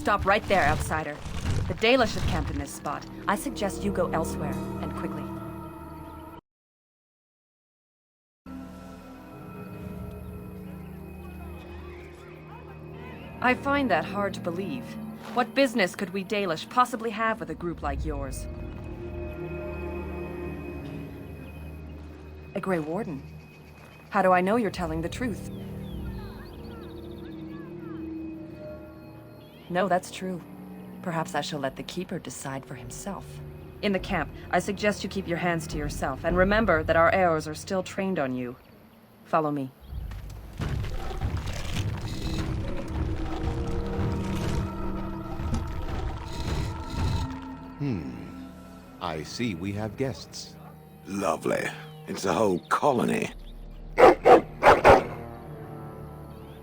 Stop right there, outsider. The Dalish have camped in this spot. I suggest you go elsewhere, and quickly. I find that hard to believe. What business could we Dalish possibly have with a group like yours? A Grey Warden? How do I know you're telling the truth? No, that's true. Perhaps I shall let the Keeper decide for himself. In the camp, I suggest you keep your hands to yourself, and remember that our arrows are still trained on you. Follow me. I see we have guests. Lovely. It's a whole colony.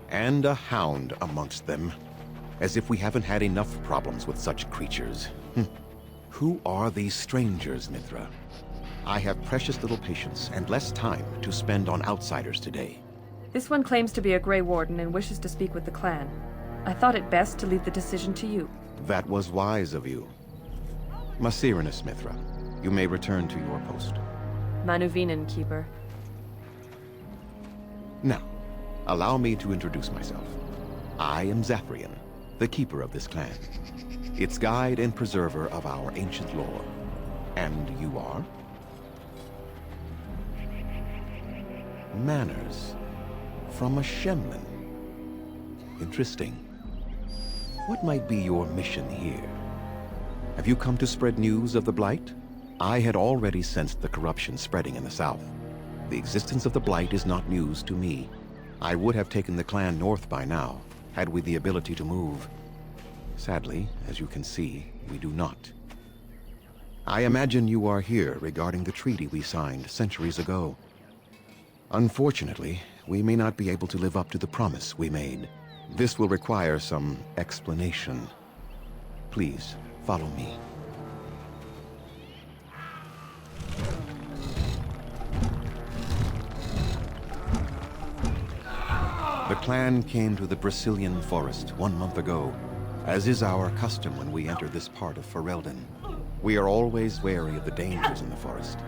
And a hound amongst them. As if we haven't had enough problems with such creatures. Who are these strangers, Mithra? I have precious little patience and less time to spend on outsiders today. This one claims to be a Grey Warden and wishes to speak with the clan. I thought it best to leave the decision to you. That was wise of you. Masirinus, Mithra, you may return to your post. Manuvinen, Keeper. Now, allow me to introduce myself. I am Zafrian, the keeper of this clan, its guide and preserver of our ancient lore. And you are? Manners. From a Shemlin. Interesting. What might be your mission here? Have you come to spread news of the Blight? I had already sensed the corruption spreading in the south. The existence of the Blight is not news to me. I would have taken the clan north by now, had we the ability to move. Sadly, as you can see, we do not. I imagine you are here regarding the treaty we signed centuries ago. Unfortunately, we may not be able to live up to the promise we made. This will require some explanation. Please, follow me. The clan came to the Brecillian Forest 1 month ago, as is our custom when we enter this part of Ferelden. We are always wary of the dangers in the forest,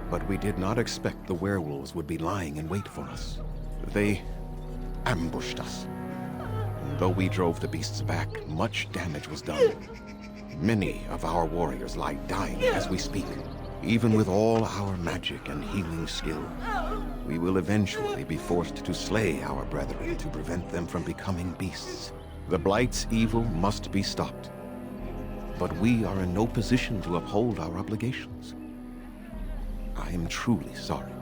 but we did not expect the werewolves would be lying in wait for us. They ambushed us. And though we drove the beasts back, much damage was done. Many of our warriors lie dying as we speak. Even with all our magic and healing skill, we will eventually be forced to slay our brethren to prevent them from becoming beasts. The Blight's evil must be stopped. But we are in no position to uphold our obligations. I am truly sorry.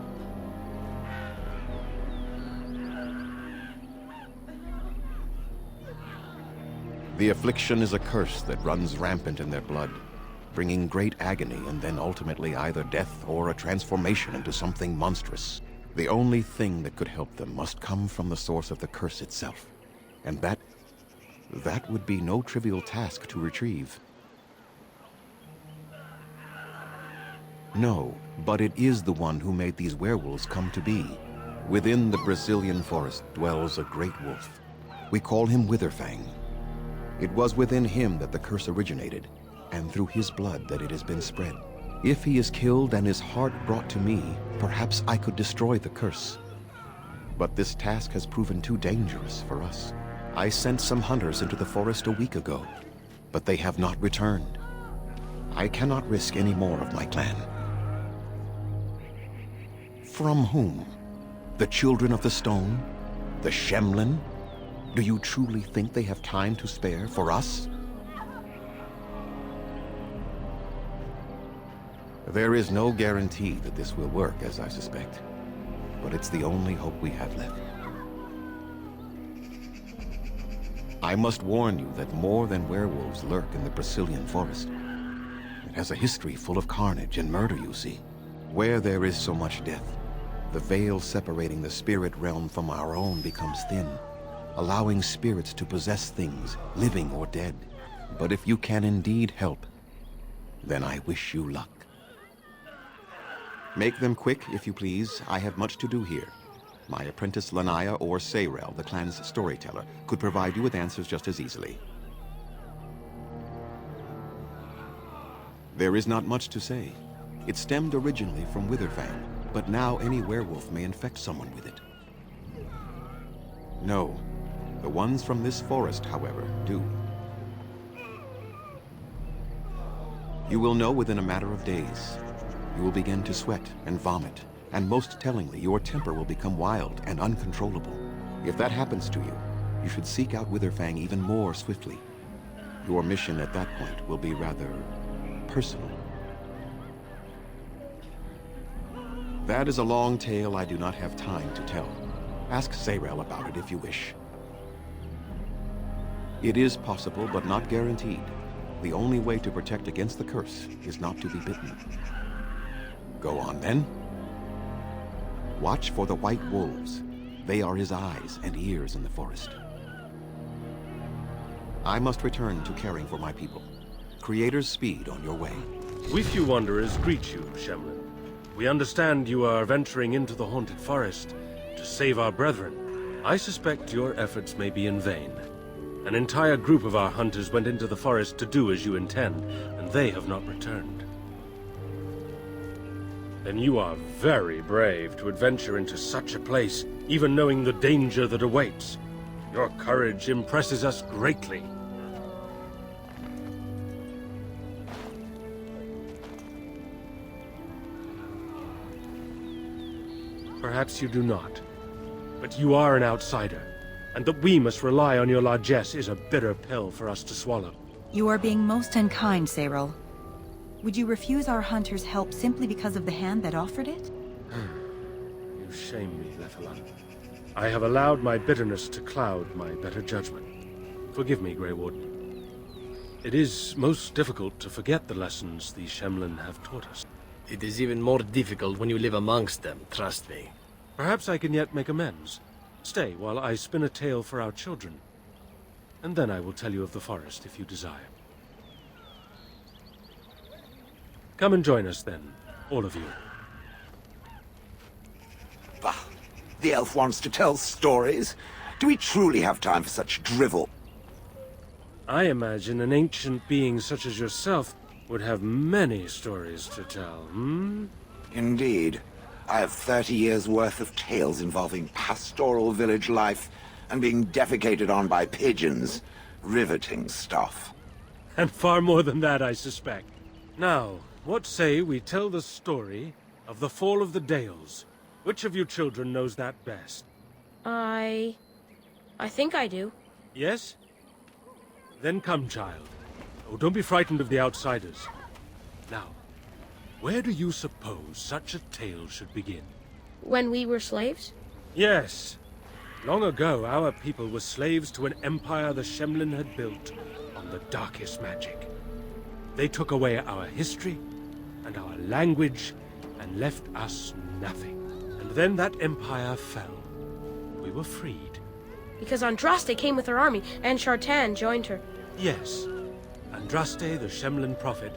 The Affliction is a curse that runs rampant in their blood, bringing great agony and then ultimately either death or a transformation into something monstrous. The only thing that could help them must come from the source of the curse itself. And that would be no trivial task to retrieve. No, but it is the one who made these werewolves come to be. Within the Brecillian Forest dwells a great wolf. We call him Witherfang. It was within him that the curse originated, and through his blood that it has been spread. If he is killed and his heart brought to me, perhaps I could destroy the curse. But this task has proven too dangerous for us. I sent some hunters into the forest a week ago, but they have not returned. I cannot risk any more of my clan. From whom? The Children of the Stone? The Shemlin? Do you truly think they have time to spare for us? There is no guarantee that this will work, as I suspect. But it's the only hope we have left. I must warn you that more than werewolves lurk in the Brecillian Forest. It has a history full of carnage and murder, you see. Where there is so much death, the veil separating the spirit realm from our own becomes thin, allowing spirits to possess things, living or dead. But if you can indeed help, then I wish you luck. Make them quick, if you please. I have much to do here. My apprentice Lanaya or Sayrel, the clan's storyteller, could provide you with answers just as easily. There is not much to say. It stemmed originally from Witherfang, but now any werewolf may infect someone with it. No. The ones from this forest, however, do. You will know within a matter of days. You will begin to sweat and vomit, and most tellingly, your temper will become wild and uncontrollable. If that happens to you, you should seek out Witherfang even more swiftly. Your mission at that point will be rather personal. That is a long tale I do not have time to tell. Ask Zayrel about it if you wish. It is possible, but not guaranteed. The only way to protect against the curse is not to be bitten. Go on, then. Watch for the white wolves. They are his eyes and ears in the forest. I must return to caring for my people. Creator's speed on your way. We few wanderers greet you, Shemlin. We understand you are venturing into the haunted forest to save our brethren. I suspect your efforts may be in vain. An entire group of our hunters went into the forest to do as you intend, and they have not returned. Then you are very brave to adventure into such a place, even knowing the danger that awaits. Your courage impresses us greatly. Perhaps you do not, but you are an outsider, and that we must rely on your largesse is a bitter pill for us to swallow. You are being most unkind, Zayrel. Would you refuse our hunters' help simply because of the hand that offered it? You shame me, Lethalan. I have allowed my bitterness to cloud my better judgment. Forgive me, Grey Warden. It is most difficult to forget the lessons the Shemlin have taught us. It is even more difficult when you live amongst them, trust me. Perhaps I can yet make amends. Stay while I spin a tale for our children. And then I will tell you of the forest if you desire. Come and join us then, all of you. Bah, the elf wants to tell stories. Do we truly have time for such drivel? I imagine an ancient being such as yourself would have many stories to tell, Indeed. I have 30 years' worth of tales involving pastoral village life and being defecated on by pigeons. Riveting stuff. And far more than that, I suspect. Now, what say we tell the story of the fall of the Dales? Which of you children knows that best? I think I do. Yes? Then come, child. Oh, don't be frightened of the outsiders. Now, where do you suppose such a tale should begin? When we were slaves? Yes. Long ago, our people were slaves to an empire the Shemlin had built on the darkest magic. They took away our history and our language and left us nothing. And then that empire fell. We were freed. Because Andraste came with her army, and Shartan joined her. Yes. Andraste, the Shemlin prophet,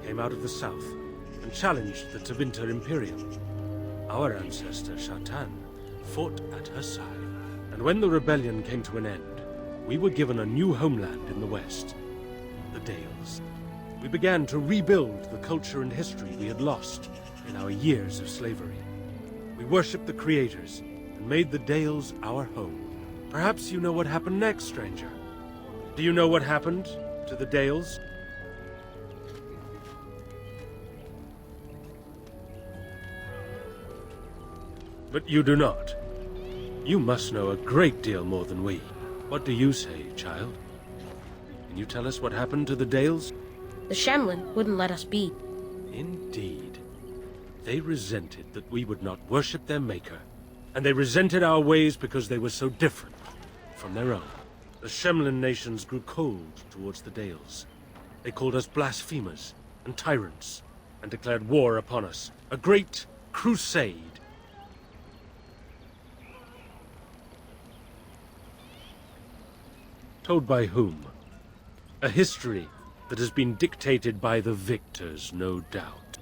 came out of the south and challenged the Tevinter Imperium. Our ancestor, Shartan, fought at her side. And when the rebellion came to an end, we were given a new homeland in the west, the Dales. We began to rebuild the culture and history we had lost in our years of slavery. We worshipped the creators and made the Dales our home. Perhaps you know what happened next, stranger. Do you know what happened to the Dales? But you do not. You must know a great deal more than we. What do you say, child? Can you tell us what happened to the Dales? The Shemlin wouldn't let us be. Indeed. They resented that we would not worship their maker. And they resented our ways because they were so different from their own. The Shemlin nations grew cold towards the Dales. They called us blasphemers and tyrants, and declared war upon us. A great crusade. Told by whom? A history that has been dictated by the victors, no doubt.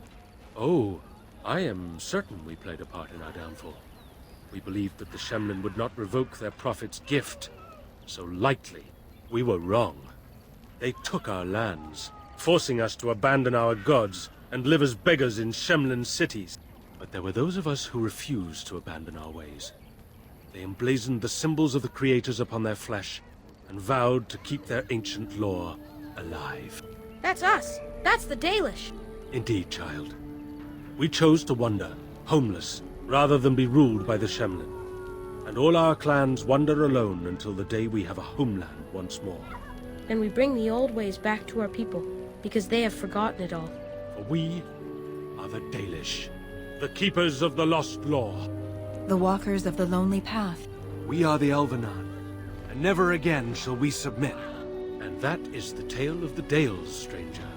Oh, I am certain we played a part in our downfall. We believed that the Shemlin would not revoke their prophet's gift so lightly. We were wrong. They took our lands, forcing us to abandon our gods and live as beggars in Shemlin cities. But there were those of us who refused to abandon our ways. They emblazoned the symbols of the creators upon their flesh and vowed to keep their ancient lore alive. That's us. That's the Dalish. Indeed, child. We chose to wander, homeless, rather than be ruled by the Shemlin. And all our clans wander alone until the day we have a homeland once more. And we bring the old ways back to our people, because they have forgotten it all. For we are the Dalish, the keepers of the lost lore. The walkers of the lonely path. We are the Elvenan, and never again shall we submit. And that is the tale of the Dales, stranger.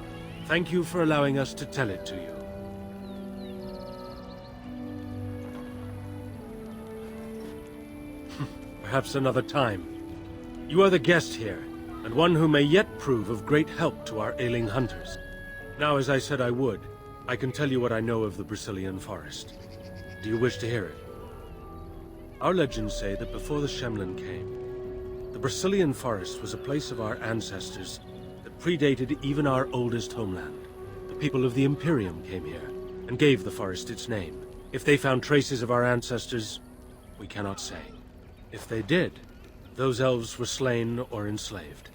Thank you for allowing us to tell it to you. Perhaps another time. You are the guest here, and one who may yet prove of great help to our ailing hunters. Now, as I said I would, I can tell you what I know of the Brecillian Forest. Do you wish to hear it? Our legends say that before the Shemlin came, the Brecillian Forest was a place of our ancestors that predated even our oldest homeland. The people of the Imperium came here, and gave the forest its name. If they found traces of our ancestors, we cannot say. If they did, those elves were slain or enslaved.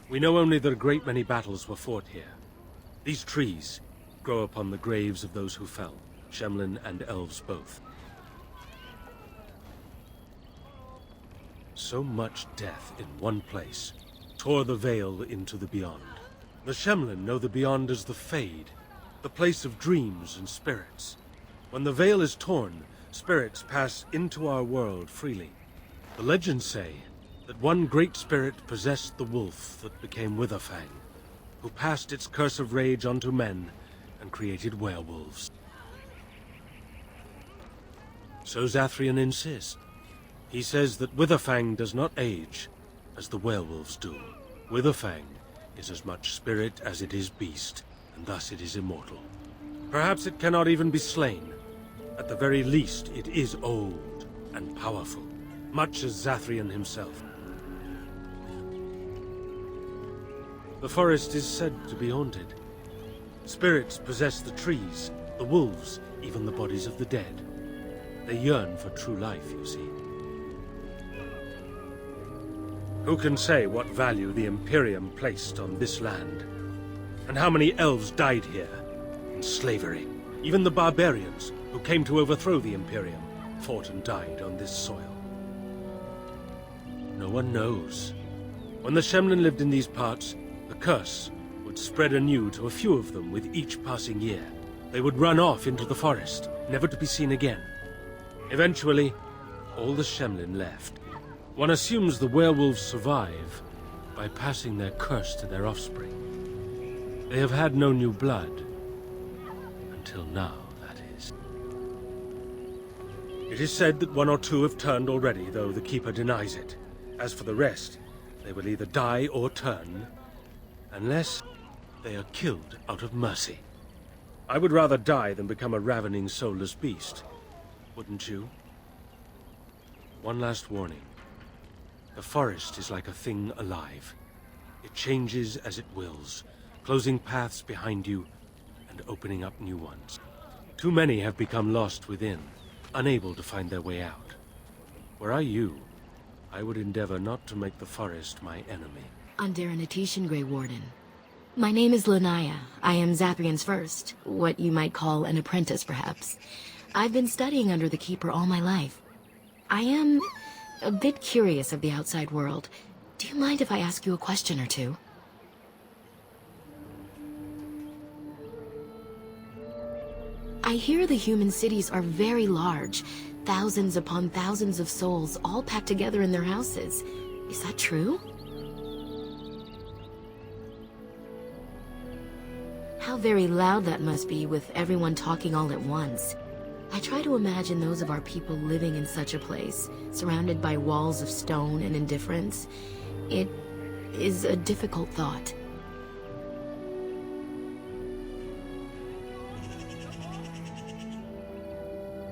We know only that a great many battles were fought here. These trees grow upon the graves of those who fell, Shemlin and elves both. So much death in one place tore the veil into the beyond. The Shemlin know the beyond as the Fade, the place of dreams and spirits. When the veil is torn, spirits pass into our world freely. The legends say that one great spirit possessed the wolf that became Witherfang, who passed its curse of rage onto men and created werewolves. So Zathrian insists. He says that Witherfang does not age, as the werewolves do. Witherfang is as much spirit as it is beast, and thus it is immortal. Perhaps it cannot even be slain. At the very least, it is old and powerful, much as Zathrian himself. The forest is said to be haunted. Spirits possess the trees, the wolves, even the bodies of the dead. They yearn for true life, you see. Who can say what value the Imperium placed on this land? And how many elves died here in slavery? Even the barbarians, who came to overthrow the Imperium, fought and died on this soil. No one knows. When the Shemlin lived in these parts, the curse would spread anew to a few of them with each passing year. They would run off into the forest, never to be seen again. Eventually, all the Shemlin left. One assumes the werewolves survive by passing their curse to their offspring. They have had no new blood. Until now, that is. It is said that one or two have turned already, though the Keeper denies it. As for the rest, they will either die or turn, unless they are killed out of mercy. I would rather die than become a ravening, soulless beast. Wouldn't you? One last warning. The forest is like a thing alive. It changes as it wills, closing paths behind you and opening up new ones. Too many have become lost within, unable to find their way out. Were I you, I would endeavor not to make the forest my enemy. Underanitishan, Grey Warden. My name is Lanaya. I am Zathrian's first, what you might call an apprentice, perhaps. I've been studying under the Keeper all my life. I am a bit curious of the outside world. Do you mind if I ask you a question or two? I hear the human cities are very large, thousands upon thousands of souls all packed together in their houses. Is that true? How very loud that must be with everyone talking all at once. I try to imagine those of our people living in such a place, surrounded by walls of stone and indifference. It is a difficult thought.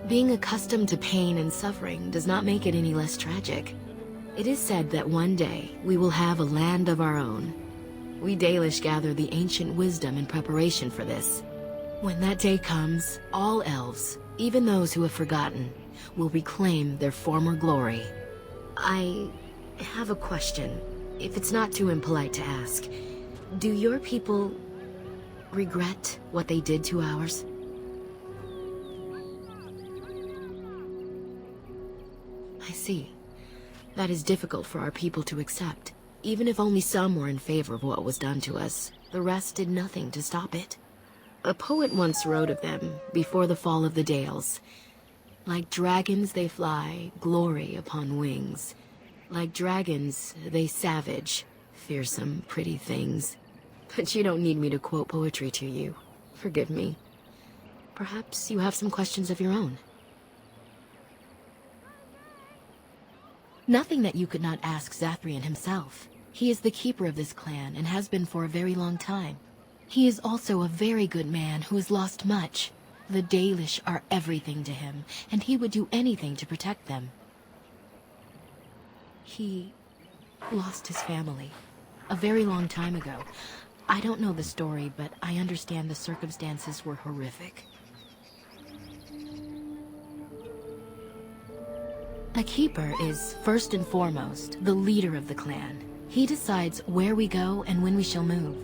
Being accustomed to pain and suffering does not make it any less tragic. It is said that one day we will have a land of our own. We Dalish gather the ancient wisdom in preparation for this. When that day comes, all elves, even those who have forgotten, will reclaim their former glory. I have a question, if it's not too impolite to ask. Do your people regret what they did to ours? I see. That is difficult for our people to accept. Even if only some were in favor of what was done to us, the rest did nothing to stop it. A poet once wrote of them, before the fall of the Dales. Like dragons they fly, glory upon wings. Like dragons, they savage, fearsome, pretty things. But you don't need me to quote poetry to you. Forgive me. Perhaps you have some questions of your own. Nothing that you could not ask Zathrian himself. He is the keeper of this clan and has been for a very long time. He is also a very good man who has lost much. The Dalish are everything to him, and he would do anything to protect them. He lost his family a very long time ago. I don't know the story, but I understand the circumstances were horrific. A keeper is, first and foremost, the leader of the clan. He decides where we go and when we shall move.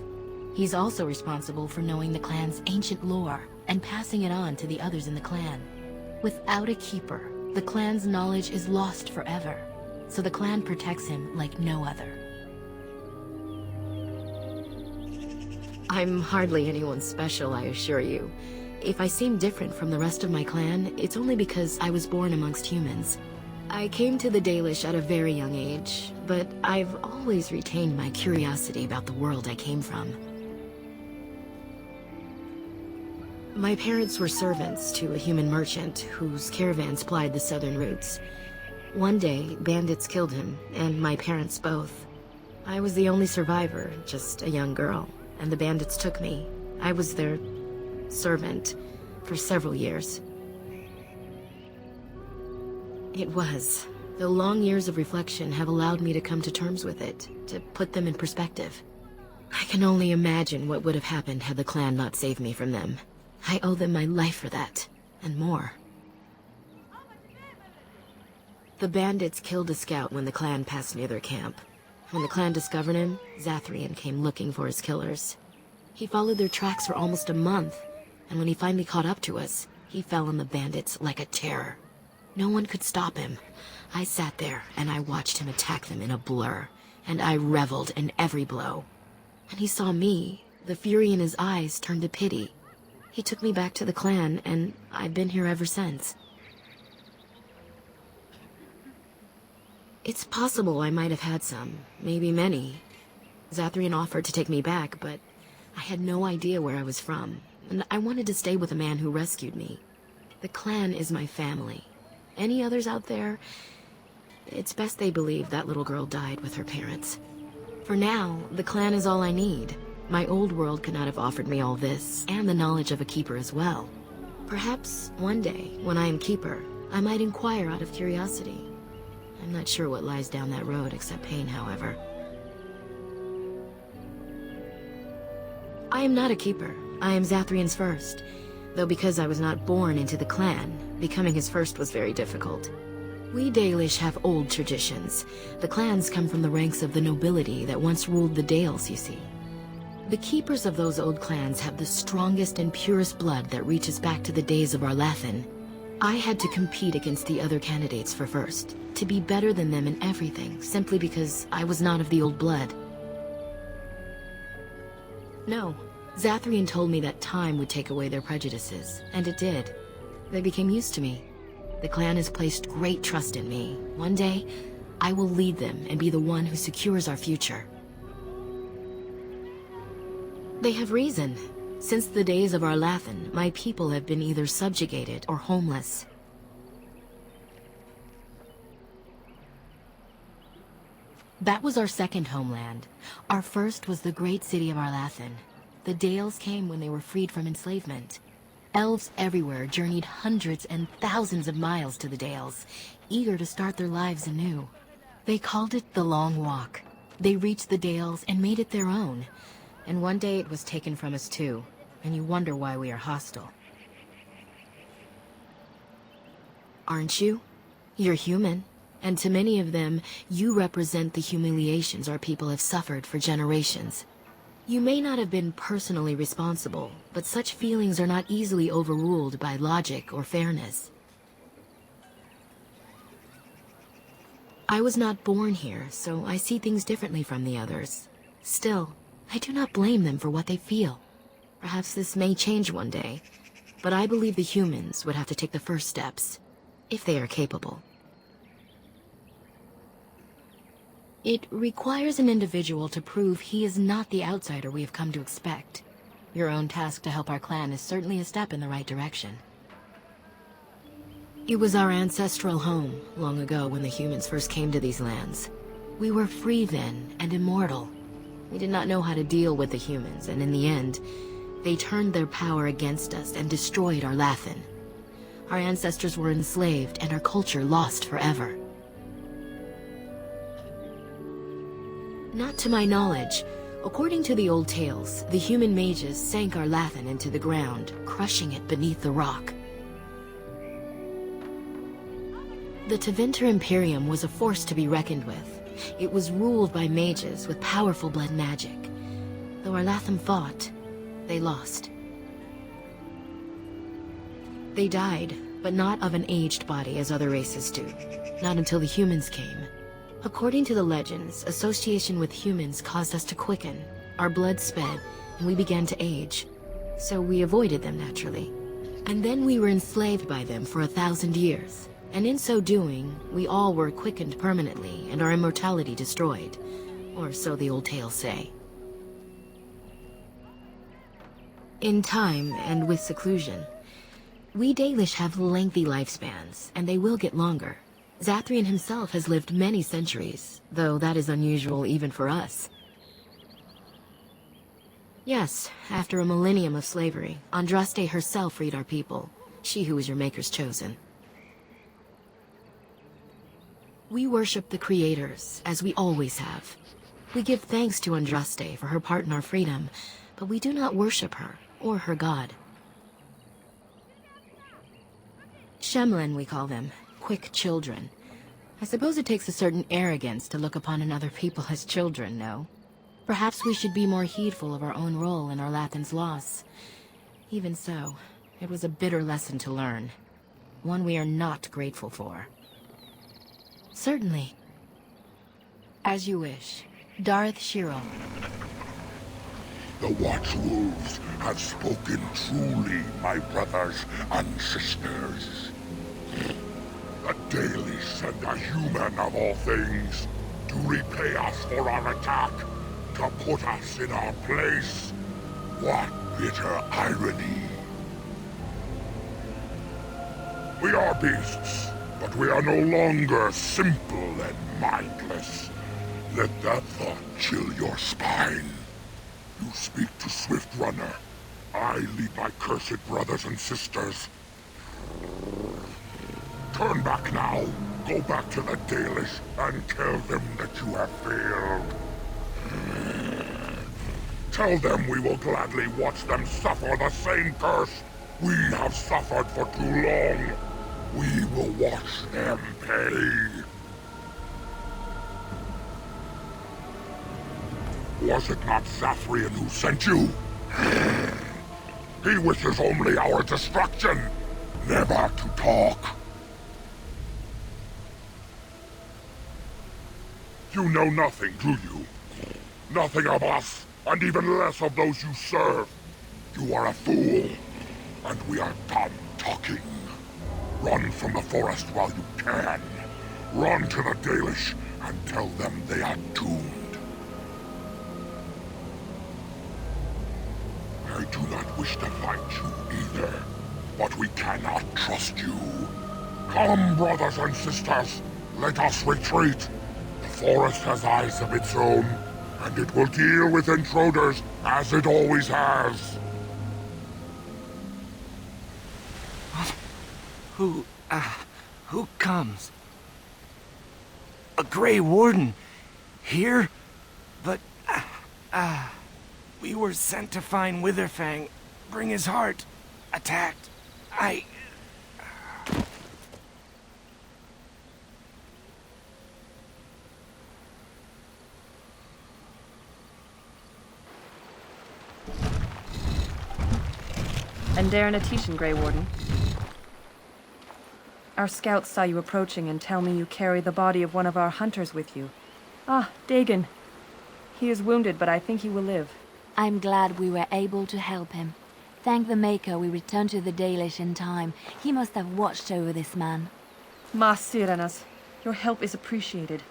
He's also responsible for knowing the clan's ancient lore and passing it on to the others in the clan. Without a keeper, the clan's knowledge is lost forever, so the clan protects him like no other. I'm hardly anyone special, I assure you. If I seem different from the rest of my clan, it's only because I was born amongst humans. I came to the Dalish at a very young age, but I've always retained my curiosity about the world I came from. My parents were servants to a human merchant whose caravans plied the southern routes. One day, bandits killed him, and my parents both. I was the only survivor, just a young girl, and the bandits took me. I was their servant for several years. It was. The long years of reflection have allowed me to come to terms with it, to put them in perspective. I can only imagine what would have happened had the clan not saved me from them. I owe them my life for that, and more. The bandits killed a scout when the clan passed near their camp. When the clan discovered him, Zathrian came looking for his killers. He followed their tracks for almost a month, and when he finally caught up to us, he fell on the bandits like a terror. No one could stop him. I sat there, and I watched him attack them in a blur, and I reveled in every blow. When he saw me, the fury in his eyes turned to pity. He took me back to the clan, and I've been here ever since. It's possible I might have had some, maybe many. Zathrian offered to take me back, but I had no idea where I was from, and I wanted to stay with a man who rescued me. The clan is my family. Any others out there? It's best they believe that little girl died with her parents. For now, the clan is all I need. My old world could not have offered me all this, and the knowledge of a keeper as well. Perhaps one day, when I am keeper, I might inquire out of curiosity. I'm not sure what lies down that road except pain, however. I am not a keeper. I am Zathrian's first. Though because I was not born into the clan, becoming his first was very difficult. We Dalish have old traditions. The clans come from the ranks of the nobility that once ruled the Dales, you see. The keepers of those old clans have the strongest and purest blood that reaches back to the days of Arlathan. I had to compete against the other candidates for first, to be better than them in everything, simply because I was not of the old blood. No, Zathrian told me that time would take away their prejudices, and it did. They became used to me. The clan has placed great trust in me. One day, I will lead them and be the one who secures our future. They have reason. Since the days of Arlathan, my people have been either subjugated or homeless. That was our second homeland. Our first was the great city of Arlathan. The Dales came when they were freed from enslavement. Elves everywhere journeyed hundreds and thousands of miles to the Dales, eager to start their lives anew. They called it the Long Walk. They reached the Dales and made it their own. And one day it was taken from us too, and you wonder why we are hostile. Aren't you? You're human, and to many of them, you represent the humiliations our people have suffered for generations. You may not have been personally responsible, but such feelings are not easily overruled by logic or fairness. I was not born here, so I see things differently from the others. Still, I do not blame them for what they feel. Perhaps this may change one day, but I believe the humans would have to take the first steps, if they are capable. It requires an individual to prove he is not the outsider we have come to expect. Your own task to help our clan is certainly a step in the right direction. It was our ancestral home, long ago when the humans first came to these lands. We were free then, and immortal. We did not know how to deal with the humans, and in the end, they turned their power against us and destroyed our Lathan. Our ancestors were enslaved, and our culture lost forever. Not to my knowledge. According to the old tales, the human mages sank our Lathan into the ground, crushing it beneath the rock. The Tevinter Imperium was a force to be reckoned with. It was ruled by mages with powerful blood magic. Though our Lathan fought, they lost. They died, but not of an aged body as other races do. Not until the humans came. According to the legends, association with humans caused us to quicken. Our blood sped, and we began to age. So we avoided them naturally. And then we were enslaved by them for 1,000 years. And in so doing, we all were quickened permanently and our immortality destroyed. Or so the old tales say. In time, and with seclusion, we Dalish have lengthy lifespans, and they will get longer. Zathrian himself has lived many centuries, though that is unusual even for us. Yes, after a millennium of slavery, Andraste herself freed our people, she who was your maker's chosen. We worship the creators, as we always have. We give thanks to Andraste for her part in our freedom, but we do not worship her, or her god. Shemlin, we call them. Quick children. I suppose it takes a certain arrogance to look upon another people as children, no? Perhaps we should be more heedful of our own role in our Lathan's loss. Even so, it was a bitter lesson to learn. One we are not grateful for. Certainly. As you wish. Darth Shiro. The Watchwolves have spoken truly, my brothers and sisters. The Dalish sent a human of all things to repay us for our attack, to put us in our place. What bitter irony. We are beasts, but we are no longer simple and mindless. Let that thought chill your spine. You speak to Swift Runner. I lead my cursed brothers and sisters. Turn back now. Go back to the Dalish and tell them that you have failed. Tell them we will gladly watch them suffer the same curse we have suffered for too long. We will watch them pay. Was it not Zathrian who sent you? He wishes only our destruction, never to talk. You know nothing, do you? Nothing of us, and even less of those you serve. You are a fool, and we are done talking. Run from the forest while you can. Run to the Dalish and tell them they are doomed. I do not wish to fight you either, but we cannot trust you. Come, brothers and sisters, let us retreat. The forest has eyes of its own, and it will deal with intruders as it always has. Who comes? A Grey Warden? Here? We were sent to find Witherfang, bring his heart. Attacked. And Darren Atishan, Grey Warden. Our scouts saw you approaching and tell me you carry the body of one of our hunters with you. Ah, Dagon. He is wounded, but I think he will live. I'm glad we were able to help him. Thank the Maker we returned to the Dalish in time. He must have watched over this man. Mas Sirenas, your help is appreciated.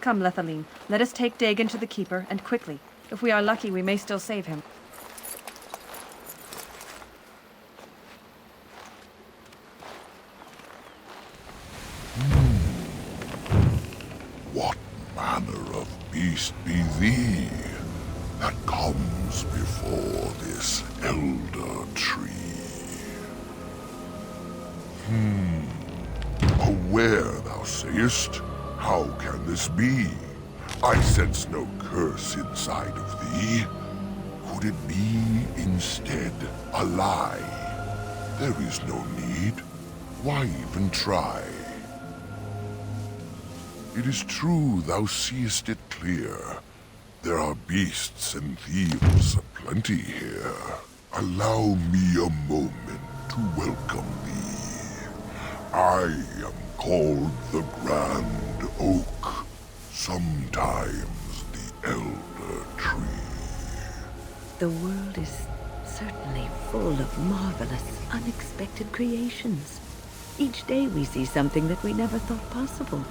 Come, Lethaline, let us take Dagon to the Keeper, and quickly. If we are lucky, we may still save him. What manner of beast be thee that comes before this elder tree? Aware, thou sayest? How can this be? I sense no curse inside of thee. Could it be, instead, a lie? There is no need. Why even try? It is true thou seest it clear. There are beasts and thieves aplenty here. Allow me a moment to welcome thee. I am called the Grand Oak, sometimes the Elder Tree. The world is certainly full of marvelous, unexpected creations. Each day we see something that we never thought possible.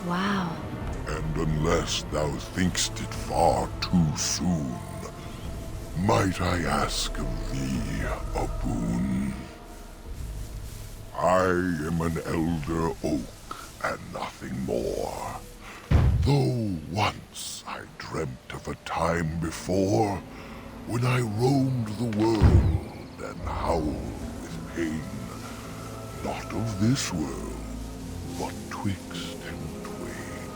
Wow. And unless thou thinkst it far too soon, might I ask of thee a boon? I am an elder oak and nothing more. Though once I dreamt of a time before when I roamed the world and howled with pain, not of this world, but twixt and twain.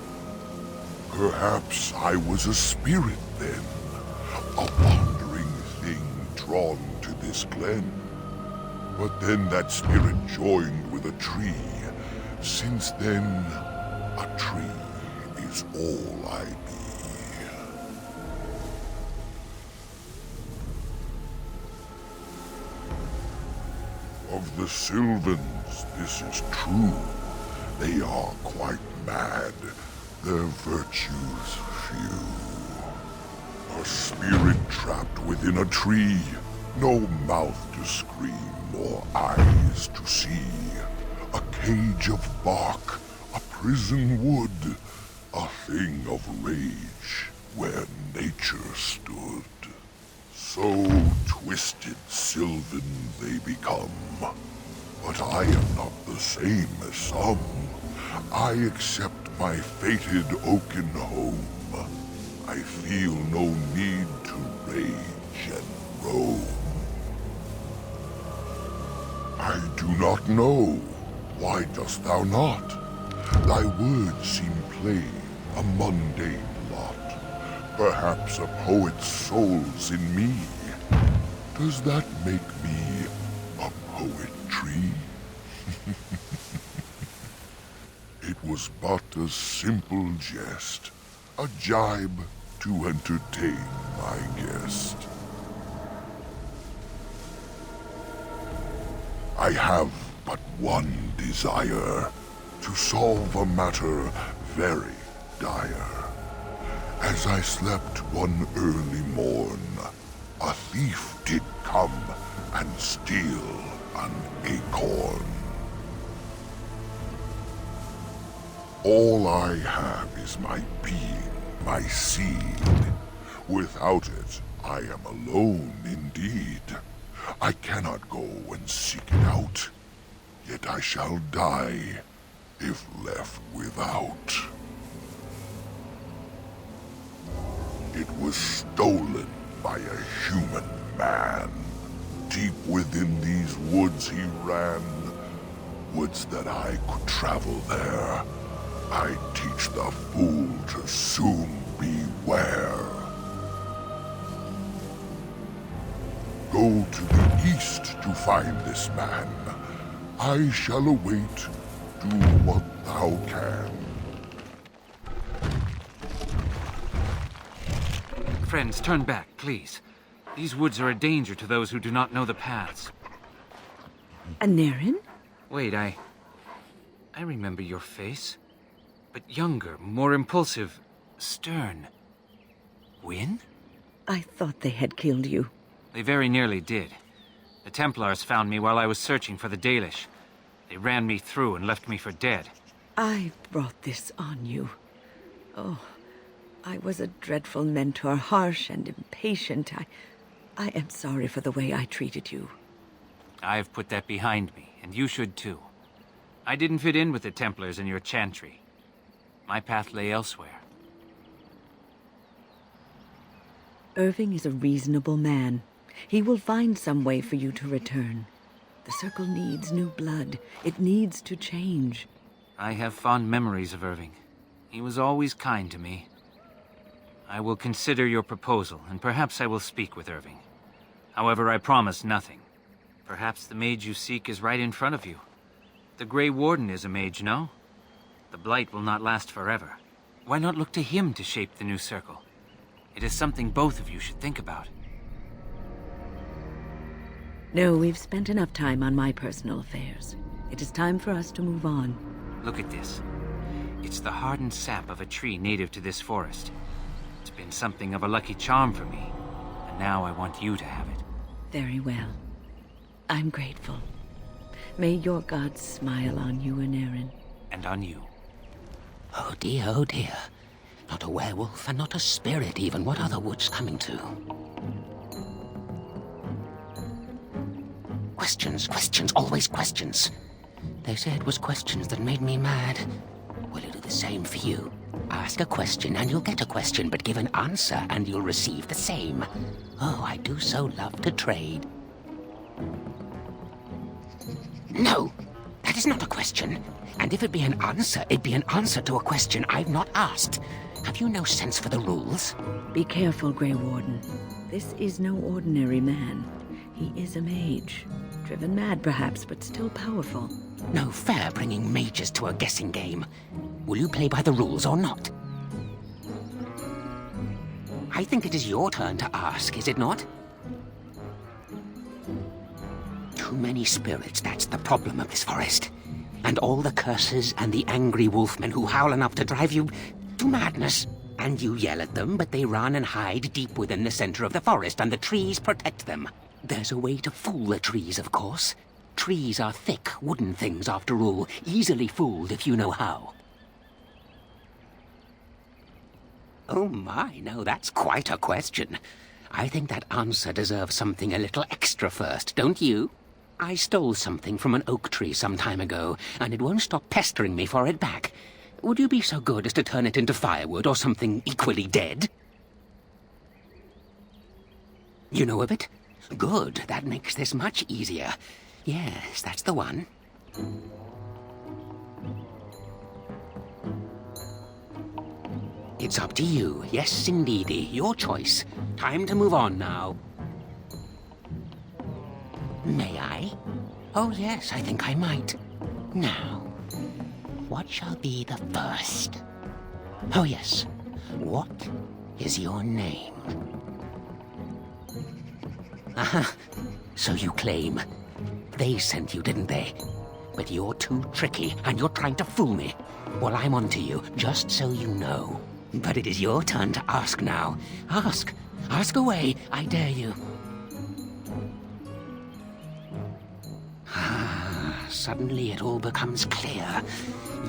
Perhaps I was a spirit then, a wandering thing drawn to this glen. But then that spirit joined with a tree. Since then, a tree is all I be. Of the Sylvans, this is true. They are quite mad, their virtues few. A spirit trapped within a tree, no mouth to scream, nor eyes to see. A cage of bark, a prison wood, a thing of rage where nature stood. So twisted Sylvan they become. But I am not the same as some. I accept my fated oaken home. I feel no need to rage and roam. I do not know. Why dost thou not? Thy words seem plain, a mundane lot. Perhaps a poet's soul's in me. Does that make me a poetry? It was but a simple jest, a jibe to entertain my guest. I have but one desire, to solve a matter very dire. As I slept one early morn, a thief did come and steal an acorn. All I have is my being, my seed. Without it, I am alone indeed. I cannot go and seek it out, yet I shall die if left without. It was stolen by a human man. Deep within these woods he ran, woods that I could travel there. I teach the fool to soon beware. Go to the east to find this man. I shall await. Do what thou can. Friends, turn back, please. These woods are a danger to those who do not know the paths. Anarin? Wait, I remember your face. But younger, more impulsive, stern. Wynn? I thought they had killed you. They very nearly did. The Templars found me while I was searching for the Dalish. They ran me through and left me for dead. I brought this on you. Oh, I was a dreadful mentor, harsh and impatient. I am sorry for the way I treated you. I've put that behind me, and you should too. I didn't fit in with the Templars in your chantry. My path lay elsewhere. Irving is a reasonable man. He will find some way for you to return. The Circle needs new blood. It needs to change. I have fond memories of Irving. He was always kind to me. I will consider your proposal, and perhaps I will speak with Irving. However, I promise nothing. Perhaps the mage you seek is right in front of you. The Grey Warden is a mage, no? The Blight will not last forever. Why not look to him to shape the new circle? It is something both of you should think about. No, we've spent enough time on my personal affairs. It is time for us to move on. Look at this. It's the hardened sap of a tree native to this forest. It's been something of a lucky charm for me, and now I want you to have it. Very well. I'm grateful. May your gods smile on you, Anarin. And on you. Oh dear, oh dear. Not a werewolf, and not a spirit even. What are the woods coming to? Questions, questions, always questions. They say it was questions that made me mad. Will it do the same for you? Ask a question and you'll get a question, but give an answer and you'll receive the same. Oh, I do so love to trade. No, that is not a question. And if it be an answer, it'd be an answer to a question I've not asked. Have you no sense for the rules? Be careful, Grey Warden. This is no ordinary man. He is a mage. Driven mad, perhaps, but still powerful. No fair bringing mages to a guessing game. Will you play by the rules or not? I think it is your turn to ask, is it not? Too many spirits, that's the problem of this forest. And all the curses and the angry wolfmen who howl enough to drive you to madness. And you yell at them, but they run and hide deep within the center of the forest, and the trees protect them. There's a way to fool the trees, of course. Trees are thick, wooden things, after all, easily fooled if you know how. Oh my, no, that's quite a question. I think that answer deserves something a little extra first, don't you? I stole something from an oak tree some time ago, and it won't stop pestering me for it back. Would you be so good as to turn it into firewood or something equally dead? You know of it? Good, that makes this much easier. Yes, that's the one. It's up to you. Yes, indeedy. Your choice. Time to move on now. May I? Oh, yes, I think I might. Now, what shall be the first? Oh, yes. What is your name? Aha, so you claim. They sent you, didn't they? But you're too tricky, and you're trying to fool me. Well, I'm on to you, just so you know. But it is your turn to ask now. Ask. Ask away, I dare you. Ah, suddenly it all becomes clear.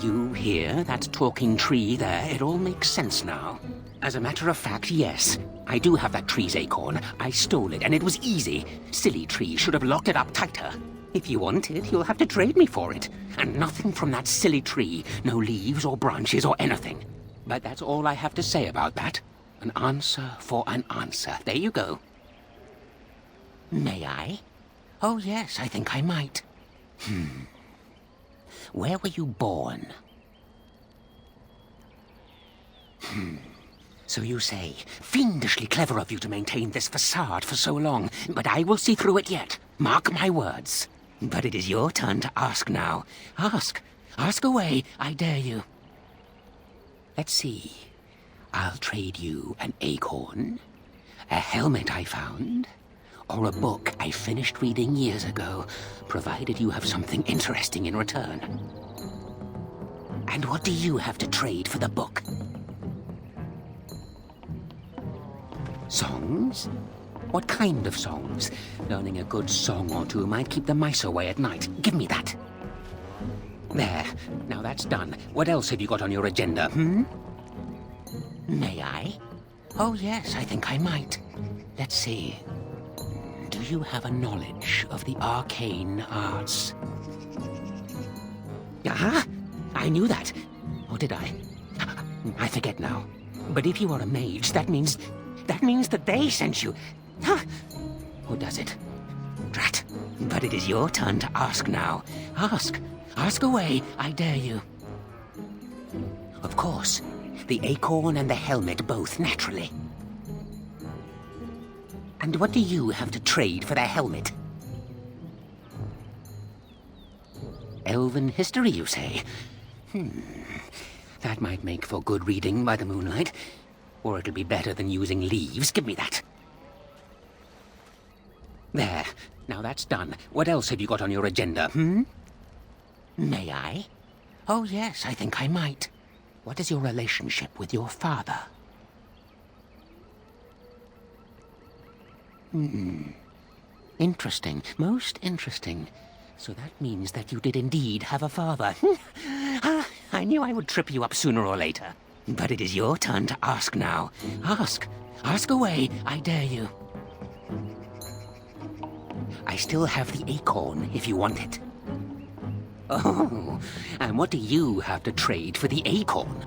You hear that talking tree there? It all makes sense now. As a matter of fact, yes. I do have that tree's acorn. I stole it, and it was easy. Silly tree should have locked it up tighter. If you want it, you'll have to trade me for it. And nothing from that silly tree. No leaves or branches or anything. But that's all I have to say about that. An answer for an answer. There you go. May I? Oh, yes, I think I might. Where were you born? So you say. Fiendishly clever of you to maintain this facade for so long, but I will see through it yet. Mark my words. But it is your turn to ask now. Ask. Ask away, I dare you. Let's see. I'll trade you an acorn, a helmet I found, or a book I finished reading years ago, provided you have something interesting in return. And what do you have to trade for the book? Songs? What kind of songs? Learning a good song or two might keep the mice away at night. Give me that. There. Now that's done. What else have you got on your agenda, May I? Oh yes, I think I might. Let's see. Do you have a knowledge of the arcane arts? Aha! I knew that. Or did I? I forget now. But if you are a mage, that means that they sent you. Huh? Or does it? Drat. But it is your turn to ask now. Ask. Ask away, I dare you. Of course. The acorn and the helmet both, naturally. And what do you have to trade for the helmet? Elven history, you say? That might make for good reading by the moonlight. Or it'll be better than using leaves. Give me that. There. Now that's done. What else have you got on your agenda, May I? Oh yes, I think I might. What is your relationship with your father? Interesting. Most interesting. So that means that you did indeed have a father. I knew I would trip you up sooner or later. But it is your turn to ask now. Ask. Ask away, I dare you. I still have the acorn if you want it. Oh, and what do you have to trade for the acorn?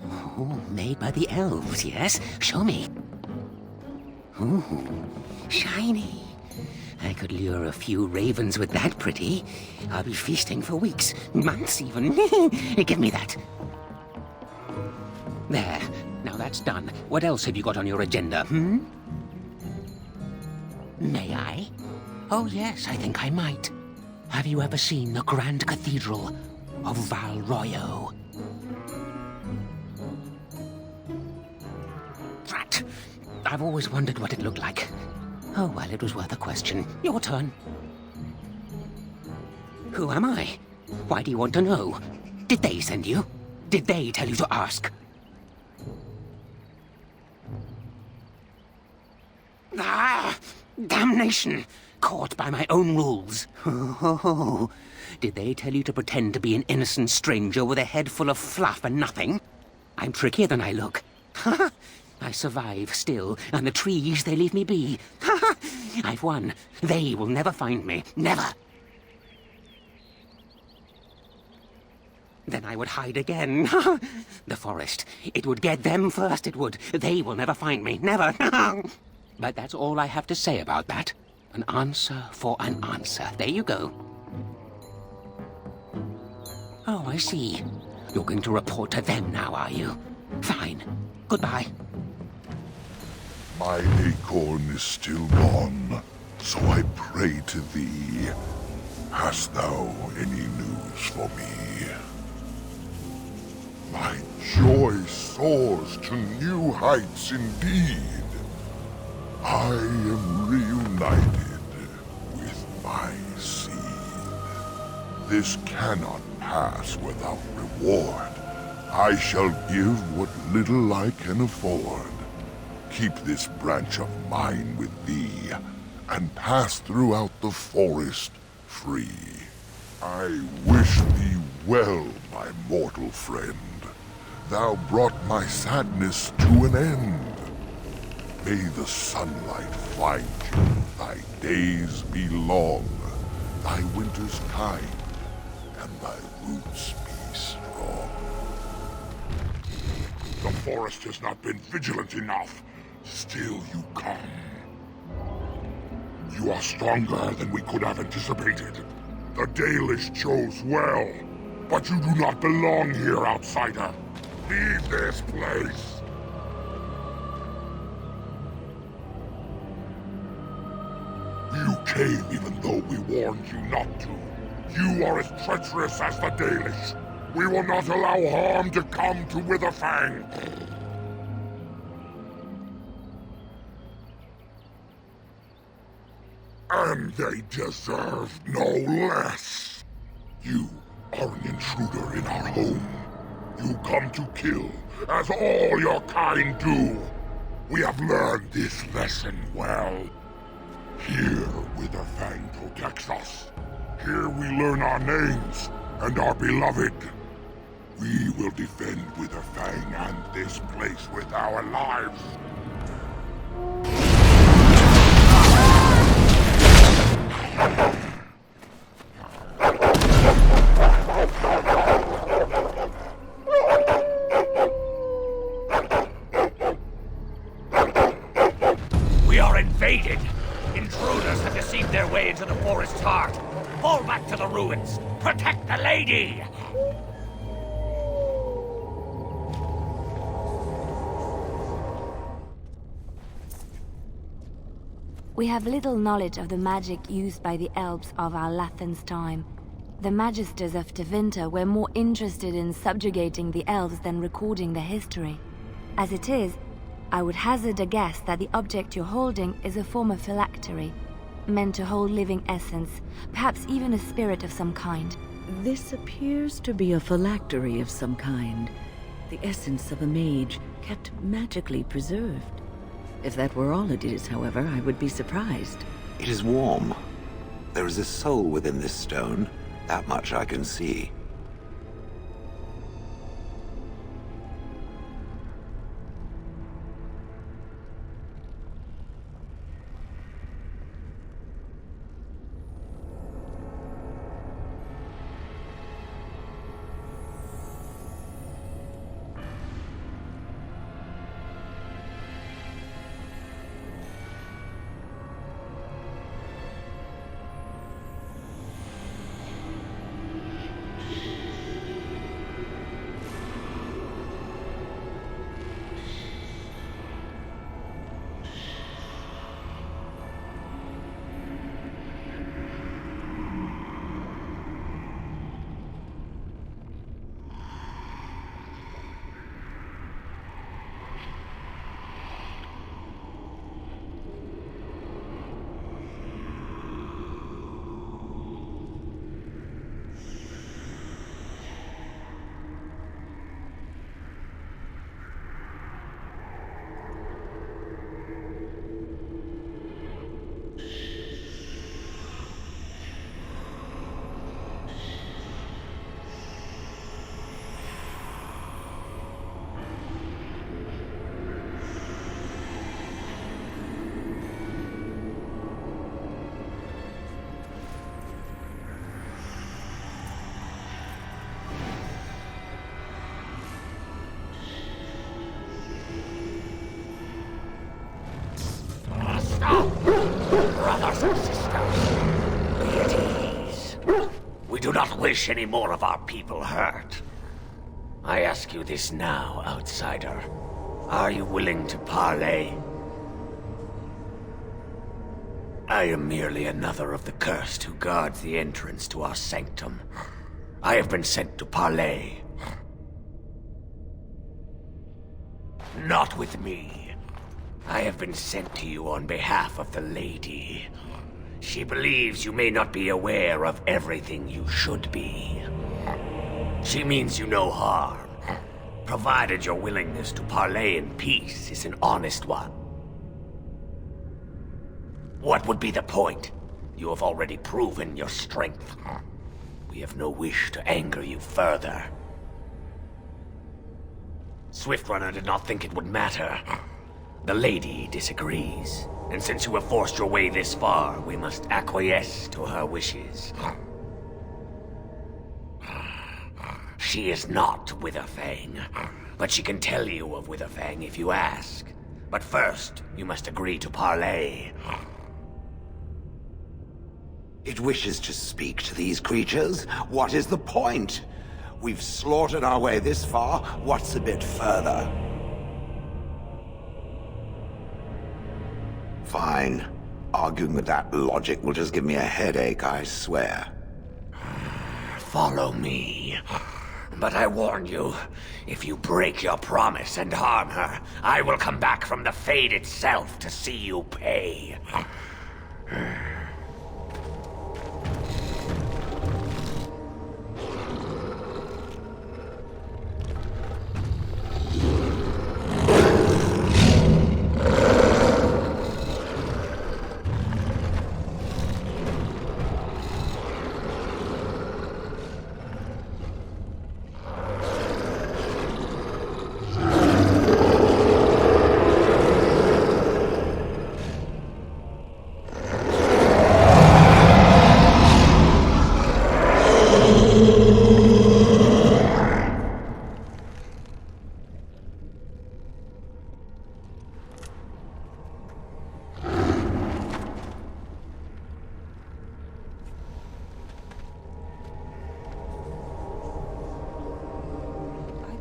Oh, made by the elves, yes? Show me. Ooh, shiny. I could lure a few ravens with that pretty. I'll be feasting for weeks, months even. Give me that. There. Now that's done. What else have you got on your agenda, May I? Oh yes, I think I might. Have you ever seen the Grand Cathedral of Valroyo? Drat! I've always wondered what it looked like. Oh well, it was worth a question. Your turn. Who am I? Why do you want to know? Did they send you? Did they tell you to ask? Ah! Damnation! Caught by my own rules. Oh, did they tell you to pretend to be an innocent stranger with a head full of fluff and nothing? I'm trickier than I look. I survive still, and the trees, they leave me be. I've won. They will never find me. Never. Then I would hide again. The forest. It would get them first, it would. They will never find me. Never. But that's all I have to say about that. An answer for an answer. There you go. Oh, I see. You're going to report to them now, are you? Fine. Goodbye. My acorn is still gone, so I pray to thee. Hast thou any news for me? My joy soars to new heights indeed. I am reunited with my seed. This cannot pass without reward. I shall give what little I can afford. Keep this branch of mine with thee, and pass throughout the forest free. I wish thee well, my mortal friend. Thou brought my sadness to an end. May the sunlight find you, thy days be long, thy winters kind, and thy roots be strong. The forest has not been vigilant enough. Still you come. You are stronger than we could have anticipated. The Dalish chose well, But you do not belong here, outsider. Leave this place. You came even though we warned you not to. You are as treacherous as the Dalish. We will not allow harm to come to Witherfang. And they deserve no less. You are an intruder in our home. You come to kill, as all your kind do. We have learned this lesson well. Here, Witherfang protects us. Here we learn our names and are beloved. We will defend Witherfang and this place with our lives. We are invaded! Intruders have deceived their way into the forest's heart. Fall back to the ruins! Protect the lady! We have little knowledge of the magic used by the elves of our Lathan's time. The magisters of Tevinter were more interested in subjugating the elves than recording their history. As it is, I would hazard a guess that the object you're holding is a form of phylactery, meant to hold living essence, perhaps even a spirit of some kind. This appears to be a phylactery of some kind. The essence of a mage, kept magically preserved. If that were all it is, however, I would be surprised. It is warm. There is a soul within this stone. That much I can see. Brothers and sisters, be at ease. We do not wish any more of our people hurt. I ask you this now, outsider. Are you willing to parley? I am merely another of the cursed who guards the entrance to our sanctum. I have been sent to parley. Not with me. I have been sent to you on behalf of the lady. She believes you may not be aware of everything you should be. She means you no harm, provided your willingness to parley in peace is an honest one. What would be the point? You have already proven your strength. We have no wish to anger you further. Swiftrunner did not think it would matter. The lady disagrees, and since you have forced your way this far, we must acquiesce to her wishes. She is not Witherfang, but she can tell you of Witherfang if you ask. But first, you must agree to parley. It wishes to speak to these creatures? What is the point? We've slaughtered our way this far. What's a bit further? Fine. Arguing with that logic will just give me a headache, I swear. Follow me. But I warn you, if you break your promise and harm her, I will come back from the Fade itself to see you pay.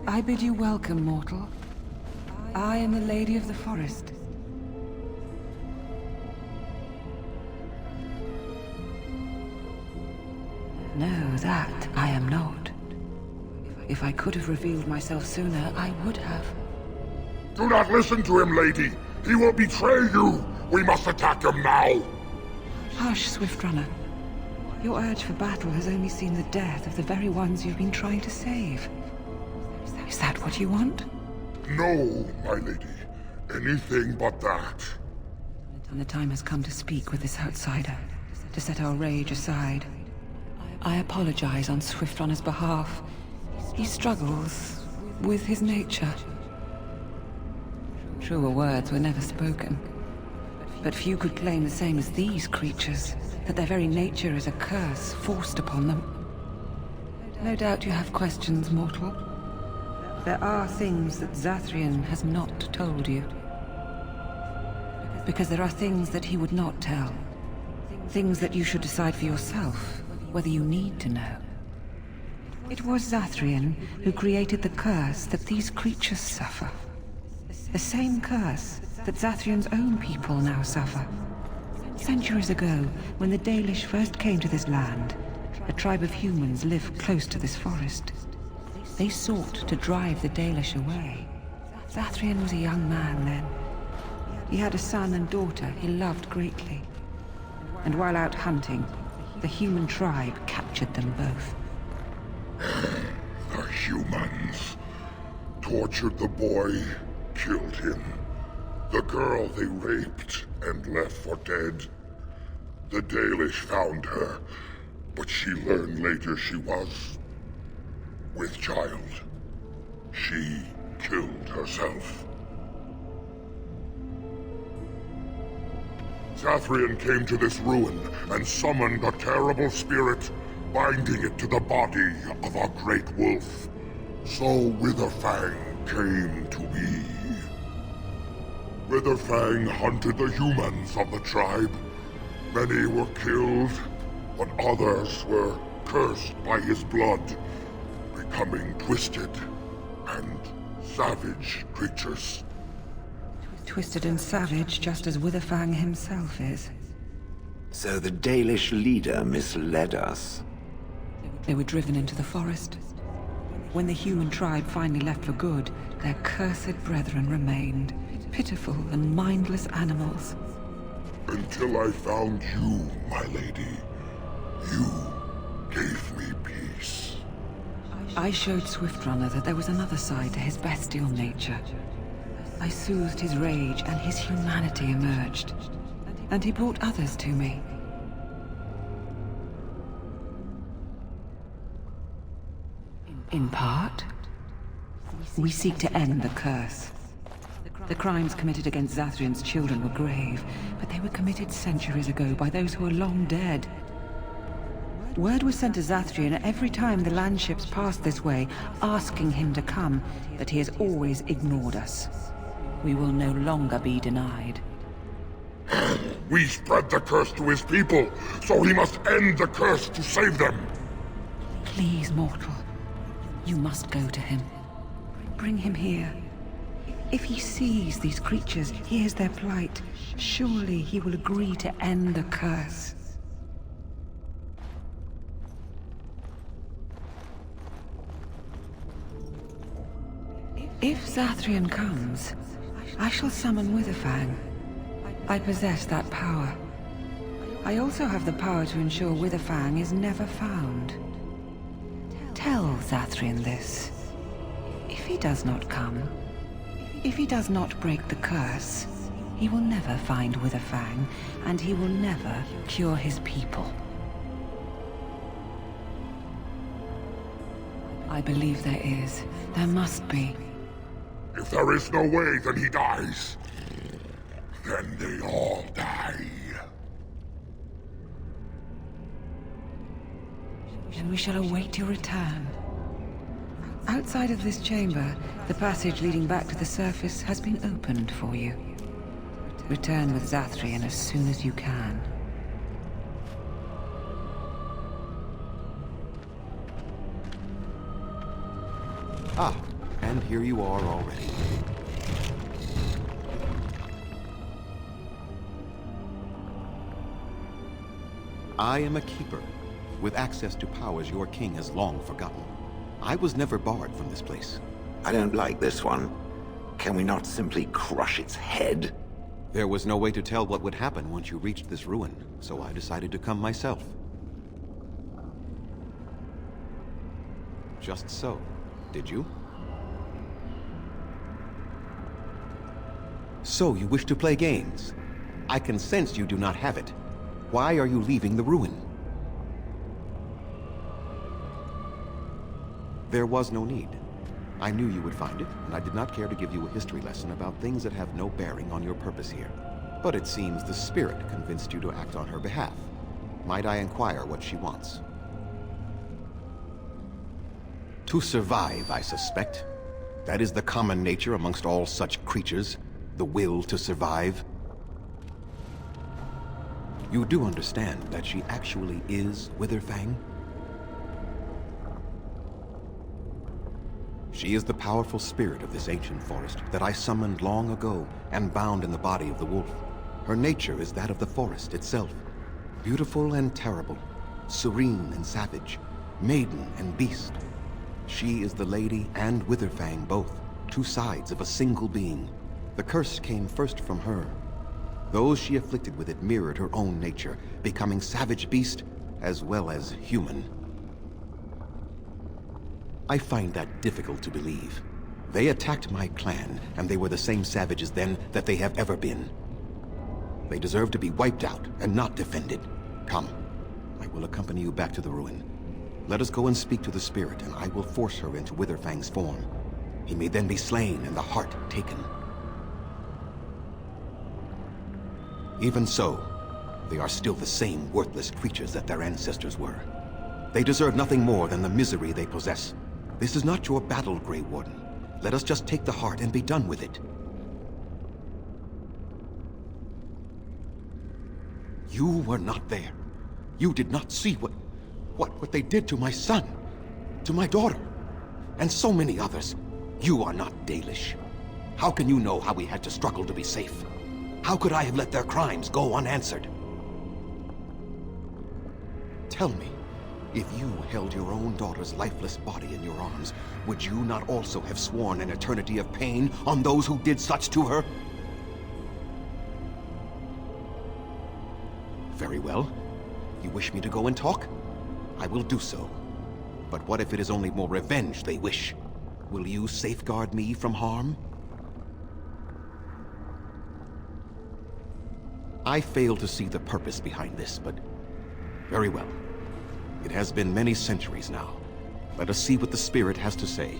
I bid you welcome, mortal. I am the Lady of the Forest. No, that I am not. If I could have revealed myself sooner, I would have. Do not listen to him, lady. He will betray you. We must attack him now. Hush, Swift Runner. Your urge for battle has only seen the death of the very ones you've been trying to save. Is that what you want? No, my lady. Anything but that. And the time has come to speak with this outsider, to set our rage aside. I apologize on Swift Runner's behalf. He struggles with his nature. Truer words were never spoken. But few could claim the same as these creatures, that their very nature is a curse forced upon them. No doubt you have questions, mortal. There are things that Zathrian has not told you. Because there are things that he would not tell. Things that you should decide for yourself, whether you need to know. It was Zathrian who created the curse that these creatures suffer. The same curse that Zathrian's own people now suffer. Centuries ago, when the Dalish first came to this land, a tribe of humans lived close to this forest. They sought to drive the Dalish away. Zathrian was a young man then. He had a son and daughter he loved greatly. And while out hunting, the human tribe captured them both. The humans tortured the boy, killed him. The girl they raped and left for dead. The Dalish found her, but she learned later she was with child. She killed herself. Zathrian came to this ruin and summoned a terrible spirit, binding it to the body of a great wolf. So Witherfang came to be. Witherfang hunted the humans of the tribe. Many were killed, but others were cursed by his blood, becoming twisted and savage creatures. Twisted and savage, just as Witherfang himself is. So the Dalish leader misled us. They were driven into the forest. When the human tribe finally left for good, their cursed brethren remained, pitiful and mindless animals. Until I found you, my lady. You gave me peace. I showed Swift Runner that there was another side to his bestial nature. I soothed his rage and his humanity emerged. And he brought others to me. In part, we seek to end the curse. The crimes committed against Zathrian's children were grave, but they were committed centuries ago by those who are long dead. Word was sent to Zathrian every time the landships passed this way, asking him to come, but he has always ignored us. We will no longer be denied. We spread the curse to his people, so he must end the curse to save them. Please, mortal. You must go to him. Bring him here. If he sees these creatures, hears their plight, surely he will agree to end the curse. If Zathrian comes, I shall summon Witherfang. I possess that power. I also have the power to ensure Witherfang is never found. Tell Zathrian this. If he does not come, if he does not break the curse, he will never find Witherfang, and he will never cure his people. I believe there is. There must be. If there is no way, then he dies. Then they all die. And we shall await your return. Outside of this chamber, the passage leading back to the surface has been opened for you. Return with Zathrian as soon as you can. Ah, and here you are already. I am a keeper, with access to powers your king has long forgotten. I was never barred from this place. I don't like this one. Can we not simply crush its head? There was no way to tell what would happen once you reached this ruin, so I decided to come myself. Just so, did you? So you wish to play games? I can sense you do not have it. Why are you leaving the ruin? There was no need. I knew you would find it, and I did not care to give you a history lesson about things that have no bearing on your purpose here. But it seems the spirit convinced you to act on her behalf. Might I inquire what she wants? To survive, I suspect. That is the common nature amongst all such creatures, the will to survive. You do understand that she actually is Witherfang? She is the powerful spirit of this ancient forest that I summoned long ago and bound in the body of the wolf. Her nature is that of the forest itself. Beautiful and terrible, serene and savage, maiden and beast. She is the lady and Witherfang both, two sides of a single being. The curse came first from her. Those she afflicted with it mirrored her own nature, becoming savage beast as well as human. I find that difficult to believe. They attacked my clan, and they were the same savages then that they have ever been. They deserve to be wiped out and not defended. Come, I will accompany you back to the ruin. Let us go and speak to the spirit, and I will force her into Witherfang's form. He may then be slain and the heart taken. Even so, they are still the same worthless creatures that their ancestors were. They deserve nothing more than the misery they possess. This is not your battle, Grey Warden. Let us just take the heart and be done with it. You were not there. You did not see what they did to my son, to my daughter, and so many others. You are not Dalish. How can you know how we had to struggle to be safe? How could I have let their crimes go unanswered? Tell me, if you held your own daughter's lifeless body in your arms, would you not also have sworn an eternity of pain on those who did such to her? Very well. You wish me to go and talk? I will do so. But what if it is only more revenge they wish? Will you safeguard me from harm? I fail to see the purpose behind this, but very well. It has been many centuries now. Let us see what the spirit has to say.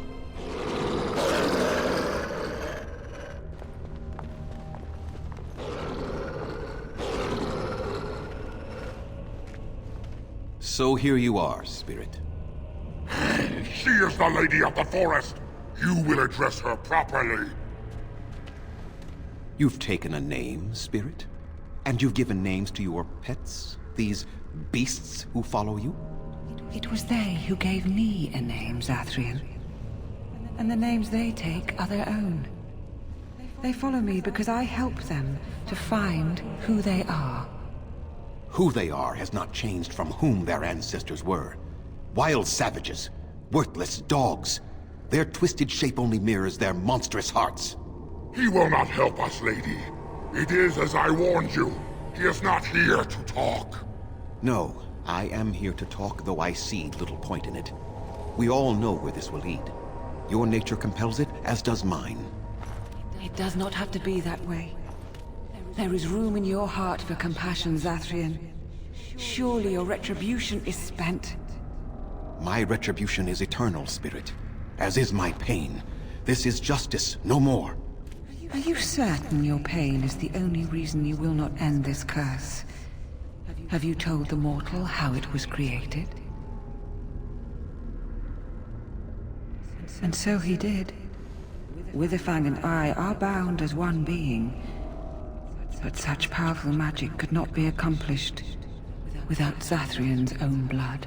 So here you are, spirit. She is the lady of the forest. You will address her properly. You've taken a name, spirit? And you've given names to your pets? These beasts who follow you? It was they who gave me a name, Zathrian. and the names they take are their own. They follow me because I help them to find who they are. Who they are has not changed from whom their ancestors were. Wild savages, worthless dogs. Their twisted shape only mirrors their monstrous hearts. He will not help us, lady. It is as I warned you. He is not here to talk. No, I am here to talk, though I see little point in it. We all know where this will lead. Your nature compels it, as does mine. It does not have to be that way. There is room in your heart for compassion, Zathrian. Surely your retribution is spent. My retribution is eternal, Spirit. As is my pain. This is justice, no more. Are you certain your pain is the only reason you will not end this curse? Have you told the mortal how it was created? And so he did. Witherfang and I are bound as one being. But such powerful magic could not be accomplished without Zathrian's own blood.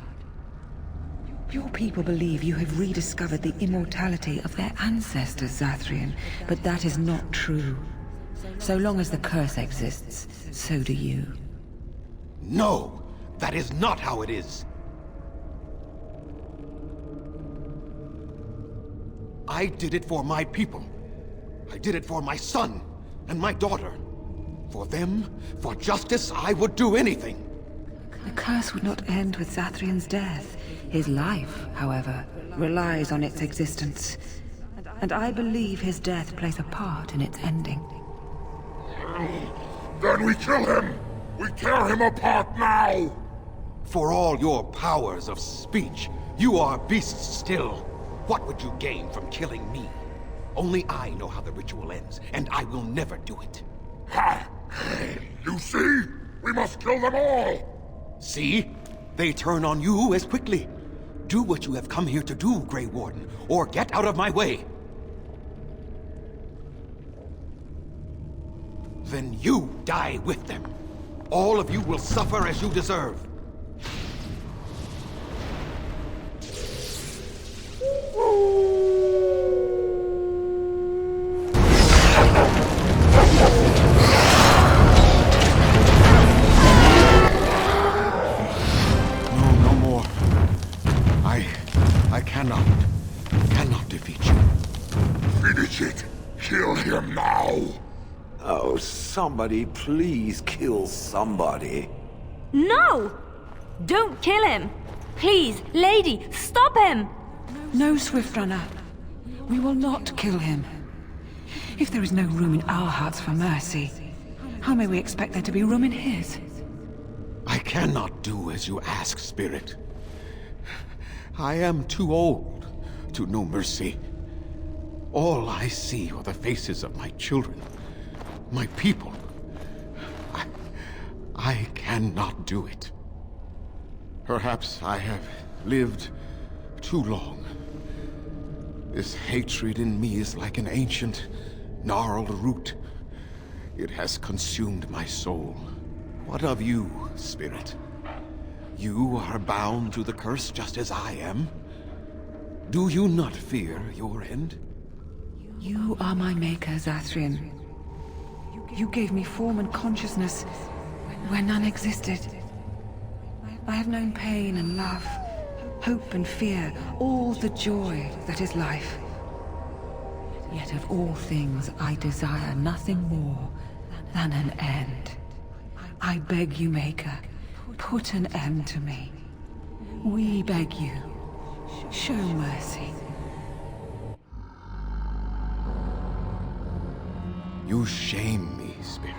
Your people believe you have rediscovered the immortality of their ancestors, Zathrian, but that is not true. So long as the curse exists, so do you. No! That is not how it is! I did it for my people. I did it for my son and my daughter. For them, for justice, I would do anything. The curse would not end with Zathrian's death. His life, however, relies on its existence. And I believe his death plays a part in its ending. Then we kill him! We tear him apart now! For all your powers of speech, you are beasts still. What would you gain from killing me? Only I know how the ritual ends, and I will never do it. Ha! You see? We must kill them all! See? They turn on you as quickly. Do what you have come here to do, Grey Warden, or get out of my way. Then you die with them. All of you will suffer as you deserve. I cannot defeat you. Finish it! Kill him now! Oh, somebody please kill somebody. No! Don't kill him! Please, lady, stop him! No, Swiftrunner. We will not kill him. If there is no room in our hearts for mercy, how may we expect there to be room in his? I cannot do as you ask, Spirit. I am too old to know mercy. All I see are the faces of my children, my people. I cannot do it. Perhaps I have lived too long. This hatred in me is like an ancient, gnarled root. It has consumed my soul. What of you, Spirit? You are bound to the curse just as I am. Do you not fear your end? You are my maker, Zathrian. You gave me form and consciousness where none existed. I have known pain and love, hope and fear, all the joy that is life. Yet of all things, I desire nothing more than an end. I beg you, Maker, put an end to me. We beg you, show mercy. You shame me, Spirit.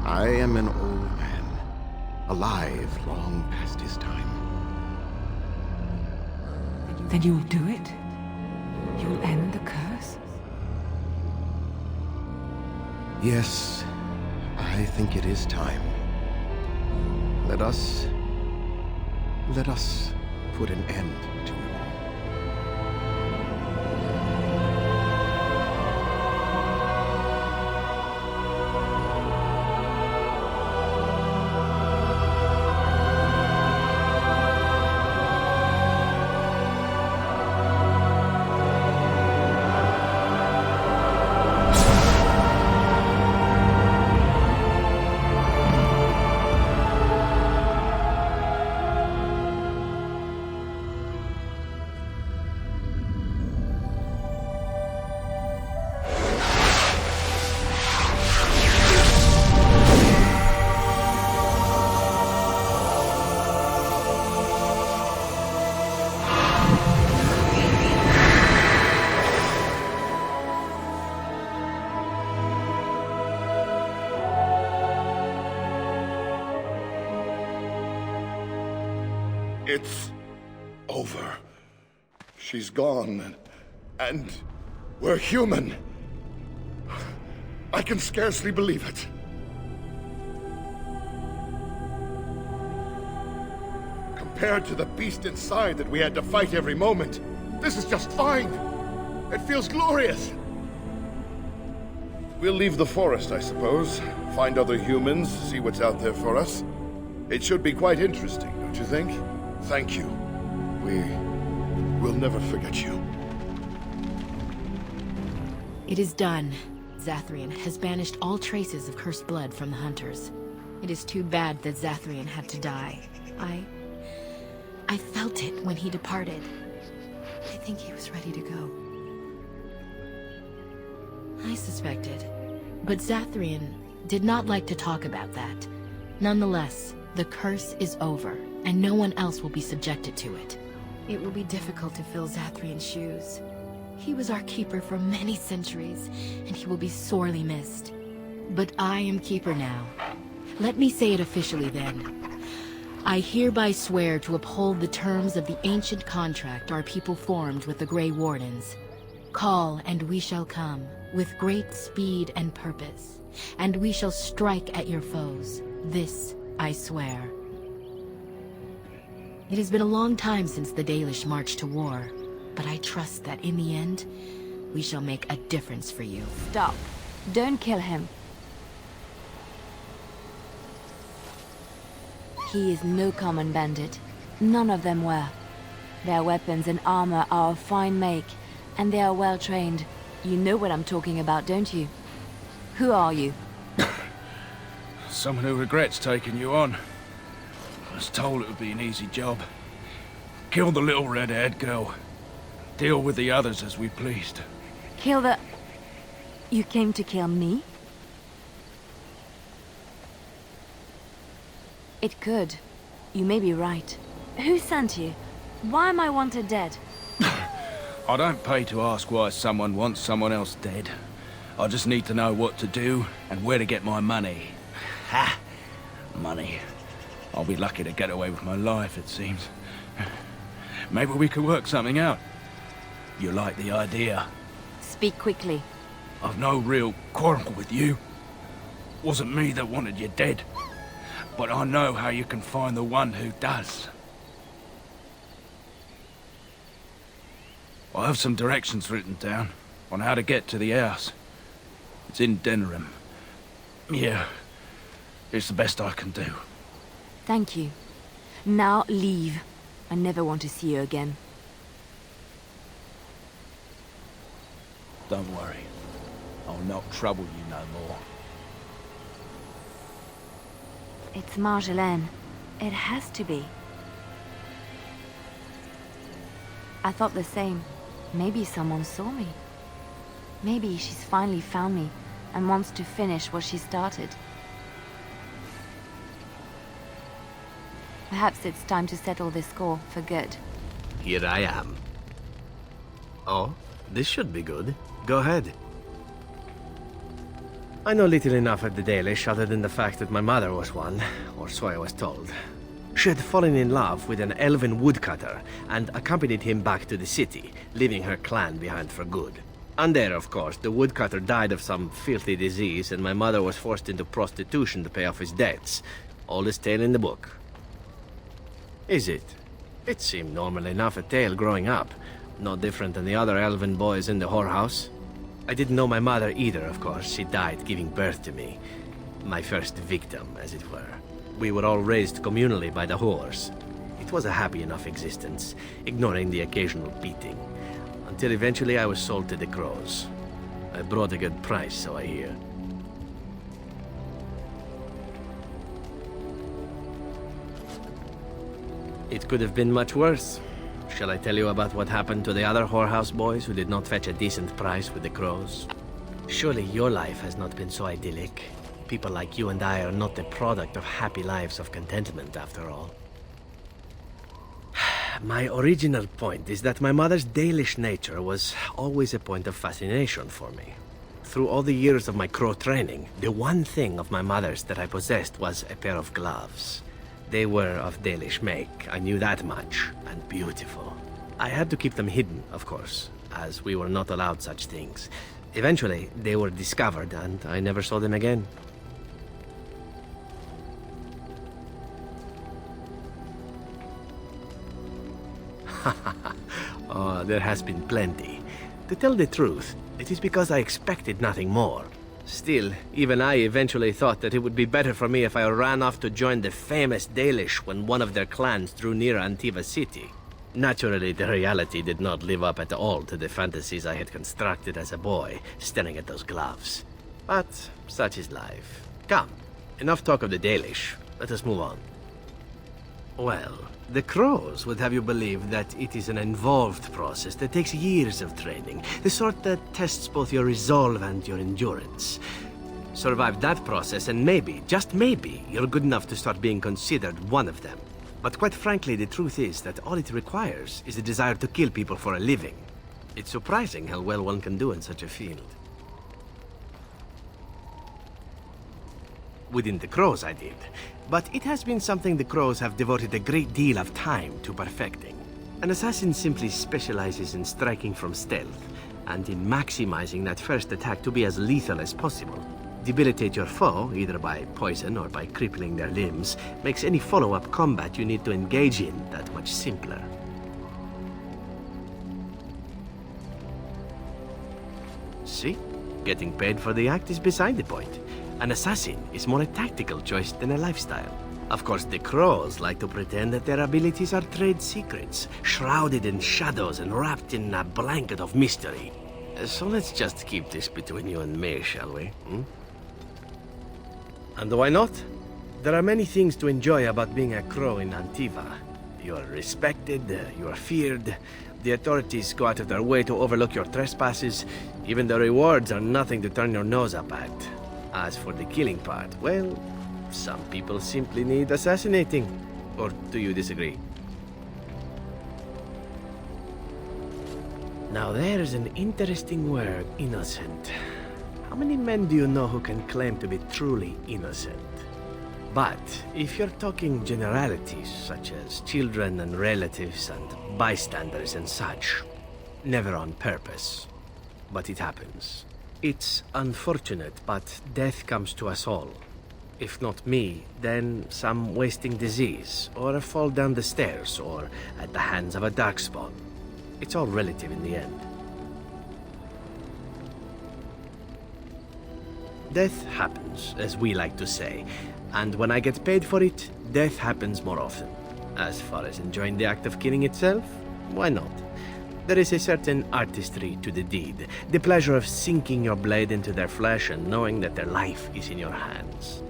I am an old man, alive long past his time. Then you'll do it? You'll end the curse? Yes, I think it is time. Let us put an end to it all. It's over. She's gone, and we're human. I can scarcely believe it. Compared to the beast inside that we had to fight every moment, this is just fine. It feels glorious. We'll leave the forest, I suppose. Find other humans, see what's out there for us. It should be quite interesting, don't you think? Thank you. We'll never forget you. It is done. Zathrian has banished all traces of cursed blood from the hunters. It is too bad that Zathrian had to die. I felt it when he departed. I think he was ready to go. I suspected. But Zathrian did not like to talk about that. Nonetheless, the curse is over, and no one else will be subjected to it. It will be difficult to fill Zathrian's shoes. He was our keeper for many centuries, and he will be sorely missed. But I am keeper now. Let me say it officially then. I hereby swear to uphold the terms of the ancient contract our people formed with the Grey Wardens. Call, and we shall come, with great speed and purpose, and we shall strike at your foes. This I swear. It has been a long time since the Dalish marched to war, but I trust that in the end, we shall make a difference for you. Stop. Don't kill him. He is no common bandit. None of them were. Their weapons and armor are of fine make, and they are well trained. You know what I'm talking about, don't you? Who are you? Someone who regrets taking you on. I was told it would be an easy job. Kill the little red-haired girl. Deal with the others as we pleased. Kill the... You came to kill me? It could. You may be right. Who sent you? Why am I wanted dead? I don't pay to ask why someone wants someone else dead. I just need to know what to do and where to get my money. Ha! Money. I'll be lucky to get away with my life, it seems. Maybe we could work something out. You like the idea? Speak quickly. I've no real quarrel with you. Wasn't me that wanted you dead. But I know how you can find the one who does. I have some directions written down on how to get to the house. It's in Denerim. Yeah, it's the best I can do. Thank you. Now leave. I never want to see you again. Don't worry. I'll not trouble you no more. It's Marjolaine. It has to be. I thought the same. Maybe someone saw me. Maybe she's finally found me and wants to finish what she started. Perhaps it's time to settle this score for good. Here I am. Oh, this should be good. Go ahead. I know little enough of the Dalish other than the fact that my mother was one, or so I was told. She had fallen in love with an elven woodcutter and accompanied him back to the city, leaving her clan behind for good. And there, of course, the woodcutter died of some filthy disease and my mother was forced into prostitution to pay off his debts. Oldest tale in the book. Is it? It seemed normal enough a tale growing up. No different than the other elven boys in the whorehouse. I didn't know my mother either, of course. She died giving birth to me. My first victim, as it were. We were all raised communally by the whores. It was a happy enough existence, ignoring the occasional beating. Until eventually I was sold to the crows. I brought a good price, so I hear. It could have been much worse. Shall I tell you about what happened to the other whorehouse boys who did not fetch a decent price with the crows? Surely your life has not been so idyllic. People like you and I are not the product of happy lives of contentment, after all. My original point is that my mother's Dalish nature was always a point of fascination for me. Through all the years of my crow training, the one thing of my mother's that I possessed was a pair of gloves. They were of Dalish make, I knew that much, and beautiful. I had to keep them hidden, of course, as we were not allowed such things. Eventually, they were discovered, and I never saw them again. Oh, there has been plenty. To tell the truth, it is because I expected nothing more. Still, even I eventually thought that it would be better for me if I ran off to join the famous Dalish when one of their clans drew near Antiva city. Naturally, the reality did not live up at all to the fantasies I had constructed as a boy, staring at those gloves. But such is life. Come, enough talk of the Dalish. Let us move on. Well, the Crows would have you believe that it is an involved process that takes years of training, the sort that tests both your resolve and your endurance. Survive that process and maybe, just maybe, you're good enough to start being considered one of them. But quite frankly, the truth is that all it requires is a desire to kill people for a living. It's surprising how well one can do in such a field. Within the Crows, I did. But it has been something the Crows have devoted a great deal of time to perfecting. An assassin simply specializes in striking from stealth, and in maximizing that first attack to be as lethal as possible. Debilitate your foe, either by poison or by crippling their limbs, makes any follow-up combat you need to engage in that much simpler. See? Getting paid for the act is beside the point. An assassin is more a tactical choice than a lifestyle. Of course, the Crows like to pretend that their abilities are trade secrets, shrouded in shadows and wrapped in a blanket of mystery. So let's just keep this between you and me, shall we? And why not? There are many things to enjoy about being a Crow in Antiva. You are respected, you are feared, the authorities go out of their way to overlook your trespasses, even the rewards are nothing to turn your nose up at. As for the killing part, well, some people simply need assassinating. Or do you disagree? Now there's an interesting word, innocent. How many men do you know who can claim to be truly innocent? But if you're talking generalities, such as children and relatives and bystanders and such, never on purpose. But it happens. It's unfortunate, but death comes to us all. If not me, then some wasting disease, or a fall down the stairs, or at the hands of a darkspawn. It's all relative in the end. Death happens, as we like to say, and when I get paid for it, death happens more often. As far as enjoying the act of killing itself, why not? There is a certain artistry to the deed, the pleasure of sinking your blade into their flesh and knowing that their life is in your hands.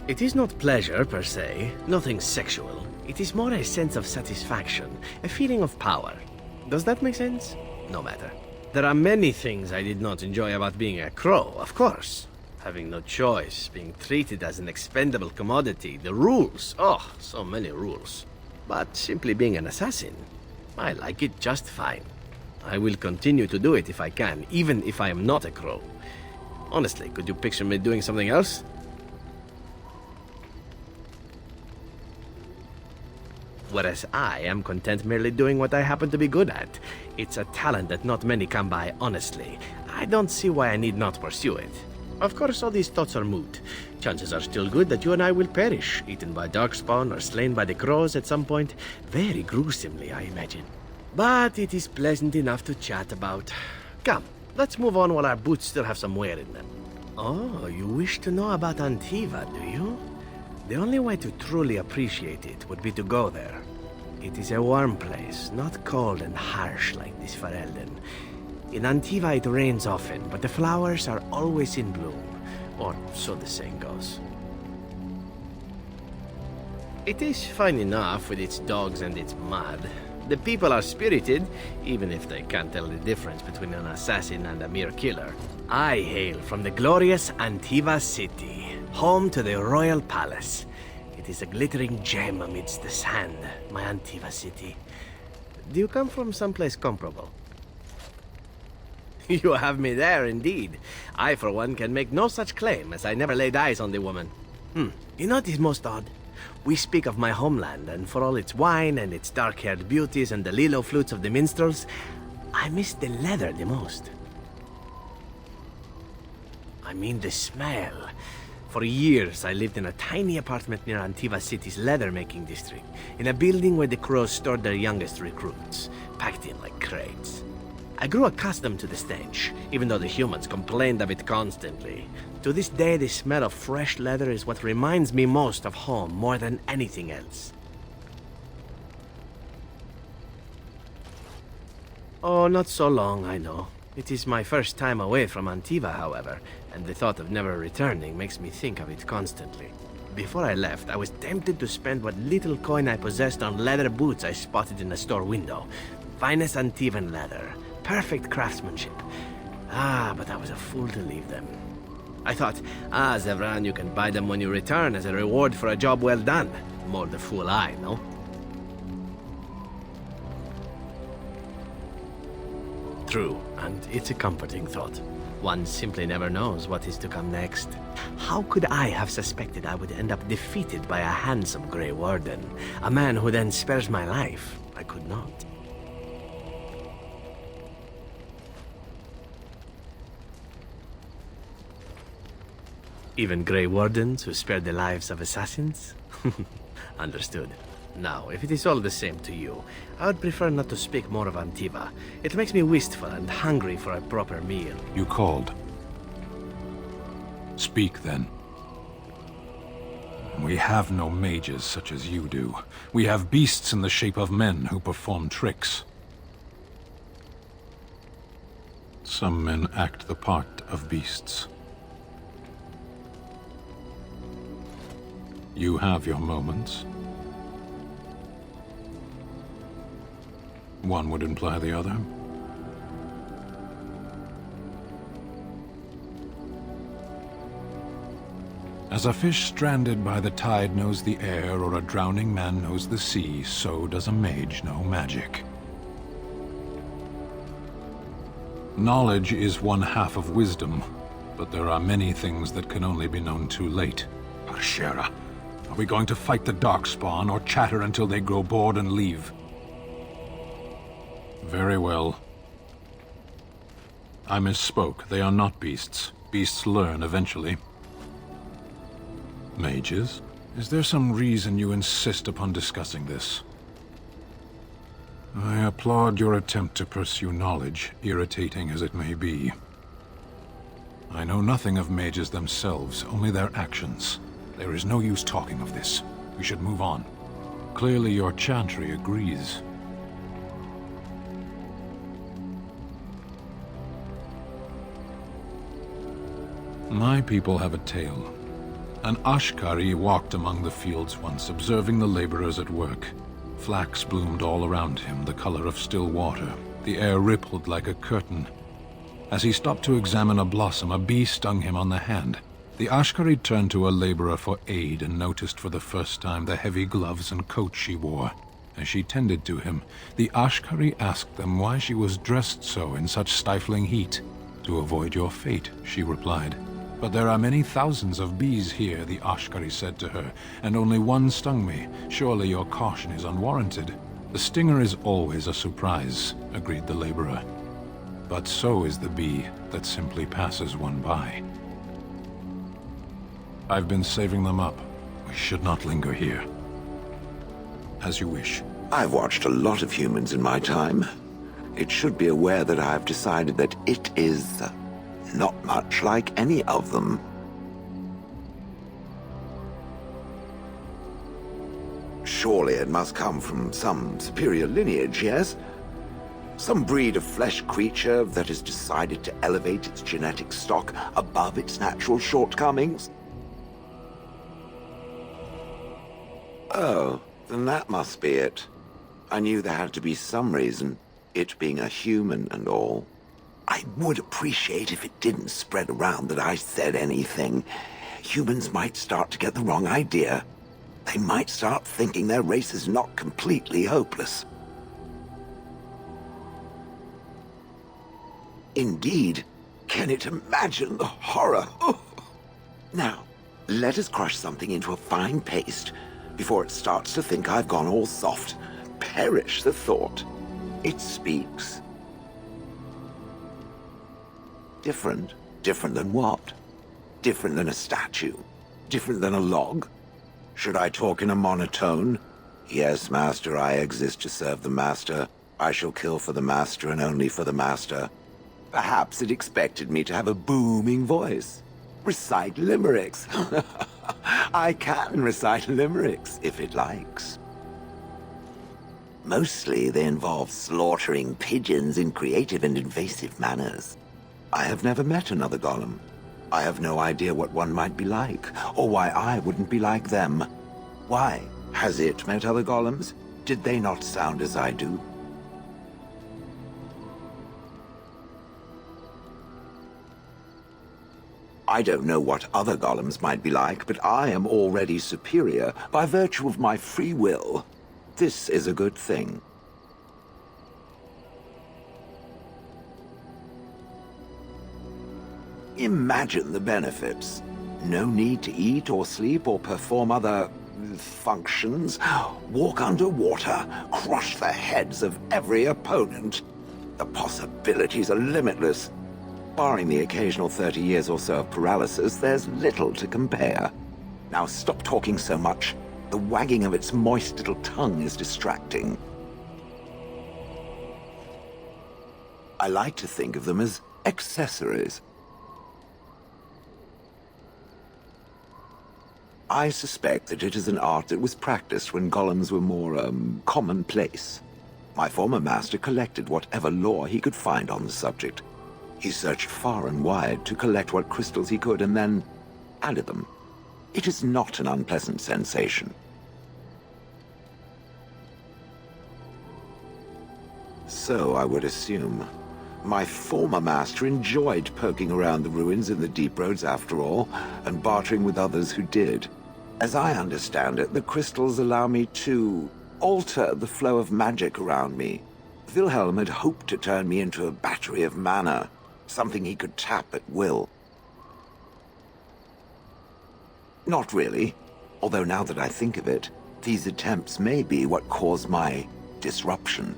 It is not pleasure per se, nothing sexual. It is more a sense of satisfaction, a feeling of power. Does that make sense? No matter. There are many things I did not enjoy about being a Crow, of course. Having no choice, being treated as an expendable commodity, the rules, oh, so many rules. But simply being an assassin, I like it just fine. I will continue to do it if I can, even if I am not a Crow. Honestly, could you picture me doing something else? Whereas I am content merely doing what I happen to be good at. It's a talent that not many come by, honestly. I don't see why I need not pursue it. Of course, all these thoughts are moot. Chances are still good that you and I will perish, eaten by darkspawn or slain by the Crows at some point. Very gruesomely, I imagine. But it is pleasant enough to chat about. Come, let's move on while our boots still have some wear in them. Oh, you wish to know about Antiva, do you? The only way to truly appreciate it would be to go there. It is a warm place, not cold and harsh like this Ferelden. In Antiva it rains often, but the flowers are always in bloom. Or so the saying goes. It is fine enough with its dogs and its mud. The people are spirited, even if they can't tell the difference between an assassin and a mere killer. I hail from the glorious Antiva city, home to the royal palace. It is a glittering gem amidst the sand, my Antiva city. Do you come from someplace comparable? You have me there, indeed. I, for one, can make no such claim, as I never laid eyes on the woman. You know what is most odd? We speak of my homeland, and for all its wine and its dark-haired beauties and the lilo flutes of the minstrels, I miss the leather the most. I mean the smell. For years, I lived in a tiny apartment near Antiva City's leather-making district, in a building where the crows stored their youngest recruits, packed in like crates. I grew accustomed to the stench, even though the humans complained of it constantly. To this day, the smell of fresh leather is what reminds me most of home more than anything else. Oh, not so long, I know. It is my first time away from Antiva, however, and the thought of never returning makes me think of it constantly. Before I left, I was tempted to spend what little coin I possessed on leather boots I spotted in a store window. Finest Antivan leather. Perfect craftsmanship. But I was a fool to leave them. I thought, Zevran, you can buy them when you return as a reward for a job well done. More the fool I, no? True, and it's a comforting thought. One simply never knows what is to come next. How could I have suspected I would end up defeated by a handsome Grey Warden? A man who then spares my life? I could not. Even Grey Wardens who spare the lives of assassins? Understood. Now, if it is all the same to you, I would prefer not to speak more of Antiva. It makes me wistful and hungry for a proper meal. You called. Speak, then. We have no mages such as you do. We have beasts in the shape of men who perform tricks. Some men act the part of beasts. You have your moments. One would imply the other. As a fish stranded by the tide knows the air, or a drowning man knows the sea, so does a mage know magic. Knowledge is one half of wisdom, but there are many things that can only be known too late. Parshera, are we going to fight the Darkspawn, or chatter until they grow bored and leave? Very well. I misspoke. They are not beasts. Beasts learn eventually. Mages? Is there some reason you insist upon discussing this? I applaud your attempt to pursue knowledge, irritating as it may be. I know nothing of mages themselves, only their actions. There is no use talking of this. We should move on. Clearly your chantry agrees. My people have a tale. An Ashkari walked among the fields once, observing the laborers at work. Flax bloomed all around him, the color of still water. The air rippled like a curtain. As he stopped to examine a blossom, a bee stung him on the hand. The Ashkari turned to a laborer for aid and noticed for the first time the heavy gloves and coat she wore. As she tended to him, the Ashkari asked them why she was dressed so in such stifling heat. "To avoid your fate," she replied. "But there are many thousands of bees here," the Ashkari said to her, "and only one stung me. Surely your caution is unwarranted." "The stinger is always a surprise," agreed the laborer. "But so is the bee that simply passes one by." I've been saving them up. We should not linger here. As you wish. I've watched a lot of humans in my time. It should be aware that I've decided that it is not much like any of them. Surely it must come from some superior lineage, yes? Some breed of flesh creature that has decided to elevate its genetic stock above its natural shortcomings? Oh, then that must be it. I knew there had to be some reason, it being a human and all. I would appreciate if it didn't spread around that I said anything. Humans might start to get the wrong idea. They might start thinking their race is not completely hopeless. Indeed. Can it imagine the horror? Oh. Now, let us crush something into a fine paste before it starts to think I've gone all soft. Perish the thought. It speaks. Different? Different than what? Different than a statue? Different than a log? Should I talk in a monotone? Yes, master, I exist to serve the master. I shall kill for the master and only for the master. Perhaps it expected me to have a booming voice. Recite limericks. I can recite limericks, if it likes. Mostly they involve slaughtering pigeons in creative and invasive manners. I have never met another golem. I have no idea what one might be like, or why I wouldn't be like them. Why? Has it met other golems? Did they not sound as I do? I don't know what other golems might be like, but I am already superior by virtue of my free will. This is a good thing. Imagine the benefits. No need to eat or sleep or perform other functions. Walk underwater, crush the heads of every opponent. The possibilities are limitless. Barring the occasional 30 years or so of paralysis, there's little to compare. Now stop talking so much. The wagging of its moist little tongue is distracting. I like to think of them as accessories. I suspect that it is an art that was practiced when golems were more, commonplace. My former master collected whatever lore he could find on the subject. He searched far and wide to collect what crystals he could and then added them. It is not an unpleasant sensation. So I would assume. My former master enjoyed poking around the ruins in the deep roads after all, and bartering with others who did. As I understand it, the crystals allow me to alter the flow of magic around me. Wilhelm had hoped to turn me into a battery of mana, something he could tap at will. Not really, although now that I think of it, these attempts may be what caused my disruption.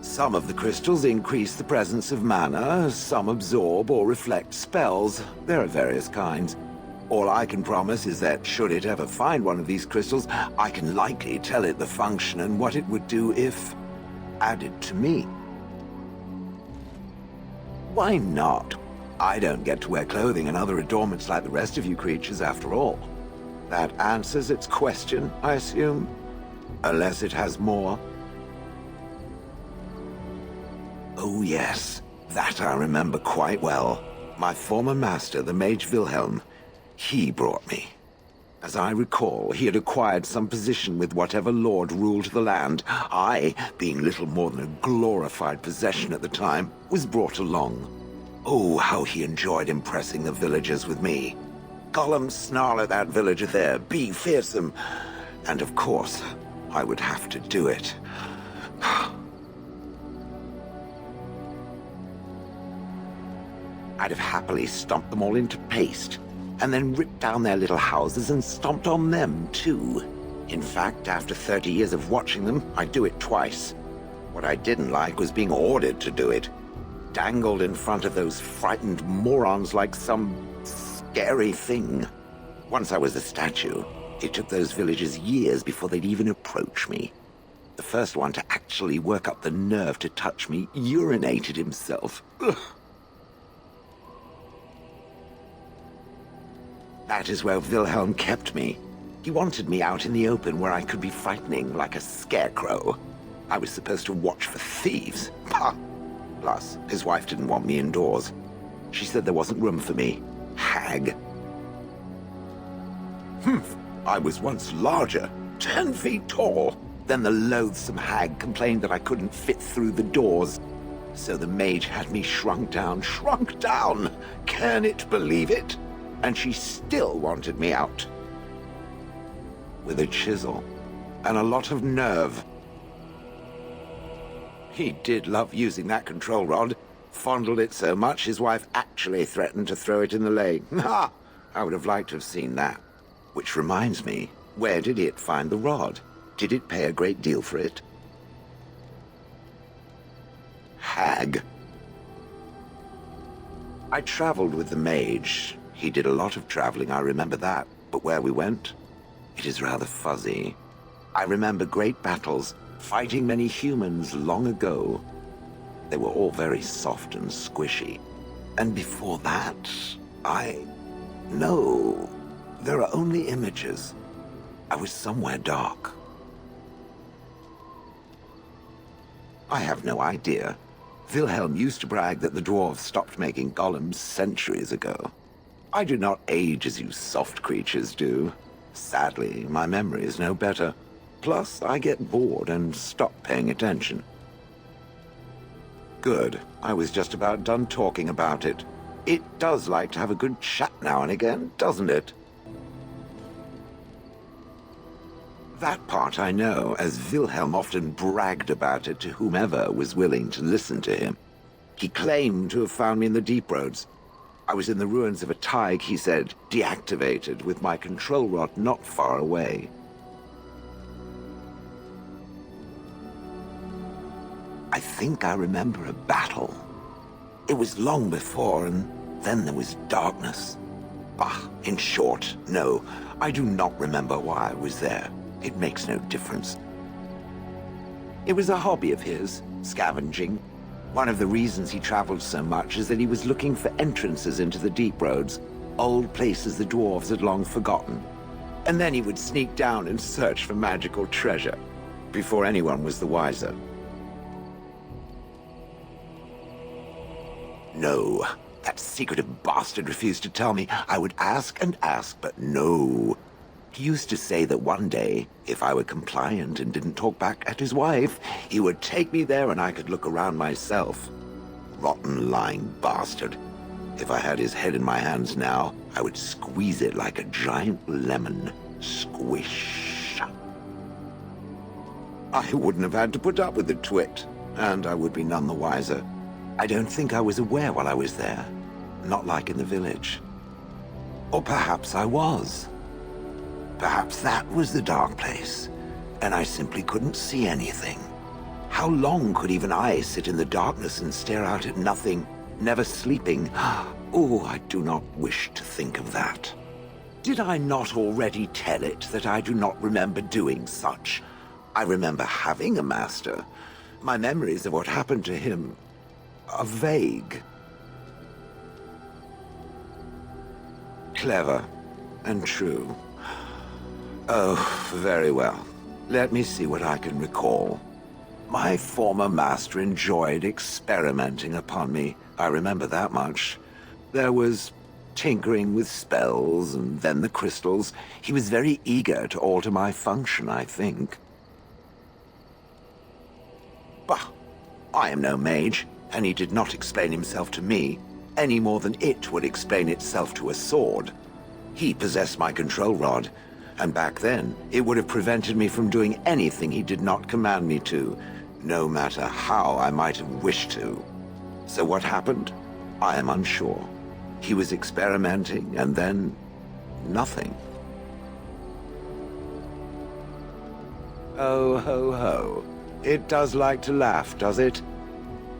Some of the crystals increase the presence of mana, some absorb or reflect spells. There are various kinds. All I can promise is that should it ever find one of these crystals, I can likely tell it the function and what it would do if added to me. Why not? I don't get to wear clothing and other adornments like the rest of you creatures after all. That answers its question, I assume? Unless it has more. Oh yes, that I remember quite well. My former master, the Mage Wilhelm, he brought me. As I recall, he had acquired some position with whatever lord ruled the land. I, being little more than a glorified possession at the time, was brought along. Oh, how he enjoyed impressing the villagers with me. Gollum, snarl at that villager there, be fearsome. And of course, I would have to do it. I'd have happily stomped them all into paste, and then ripped down their little houses and stomped on them, too. In fact, after 30 years of watching them, I'd do it twice. What I didn't like was being ordered to do it. Dangled in front of those frightened morons like some scary thing. Once I was a statue, it took those villagers years before they'd even approach me. The first one to actually work up the nerve to touch me urinated himself. Ugh. That is where Wilhelm kept me. He wanted me out in the open where I could be frightening like a scarecrow. I was supposed to watch for thieves. Pah! Plus, his wife didn't want me indoors. She said there wasn't room for me. Hag. Humph! I was once larger, 10 feet tall. Then the loathsome hag complained that I couldn't fit through the doors. So the mage had me shrunk down. Can it believe it? And she still wanted me out. With a chisel and a lot of nerve. He did love using that control rod. Fondled it so much his wife actually threatened to throw it in the lake. Ha! I would have liked to have seen that. Which reminds me, where did it find the rod? Did it pay a great deal for it? Hag. I traveled with the mage. He did a lot of traveling, I remember that. But where we went, it is rather fuzzy. I remember great battles, fighting many humans long ago. They were all very soft and squishy. And before that, No, there are only images. I was somewhere dark. I have no idea. Wilhelm used to brag that the dwarves stopped making golems centuries ago. I do not age as you soft creatures do. Sadly, my memory is no better. Plus, I get bored and stop paying attention. Good. I was just about done talking about it. It does like to have a good chat now and again, doesn't it? That part I know, as Wilhelm often bragged about it to whomever was willing to listen to him. He claimed to have found me in the deep roads. I was in the ruins of a Tig, he said, deactivated, with my control rod not far away. I think I remember a battle. It was long before, and then there was darkness. Bah, in short, no, I do not remember why I was there. It makes no difference. It was a hobby of his, scavenging. One of the reasons he traveled so much is that he was looking for entrances into the deep roads, old places the dwarves had long forgotten. And then he would sneak down and search for magical treasure, before anyone was the wiser. No, that secretive bastard refused to tell me. I would ask and ask, but no. He used to say that one day, if I were compliant and didn't talk back at his wife, he would take me there and I could look around myself. Rotten, lying bastard. If I had his head in my hands now, I would squeeze it like a giant lemon. Squish. I wouldn't have had to put up with the twit, and I would be none the wiser. I don't think I was aware while I was there. Not like in the village. Or perhaps I was. Perhaps that was the dark place, and I simply couldn't see anything. How long could even I sit in the darkness and stare out at nothing, never sleeping? Oh, I do not wish to think of that. Did I not already tell it that I do not remember doing such? I remember having a master. My memories of what happened to him are vague. Clever and true. Oh, very well. Let me see what I can recall. My former master enjoyed experimenting upon me. I remember that much. There was tinkering with spells, and then the crystals. He was very eager to alter my function, I think. Bah! I am no mage, and he did not explain himself to me, any more than it would explain itself to a sword. He possessed my control rod, and back then, it would have prevented me from doing anything he did not command me to, no matter how I might have wished to. So what happened? I am unsure. He was experimenting, and then nothing. Oh, ho, ho. It does like to laugh, does it?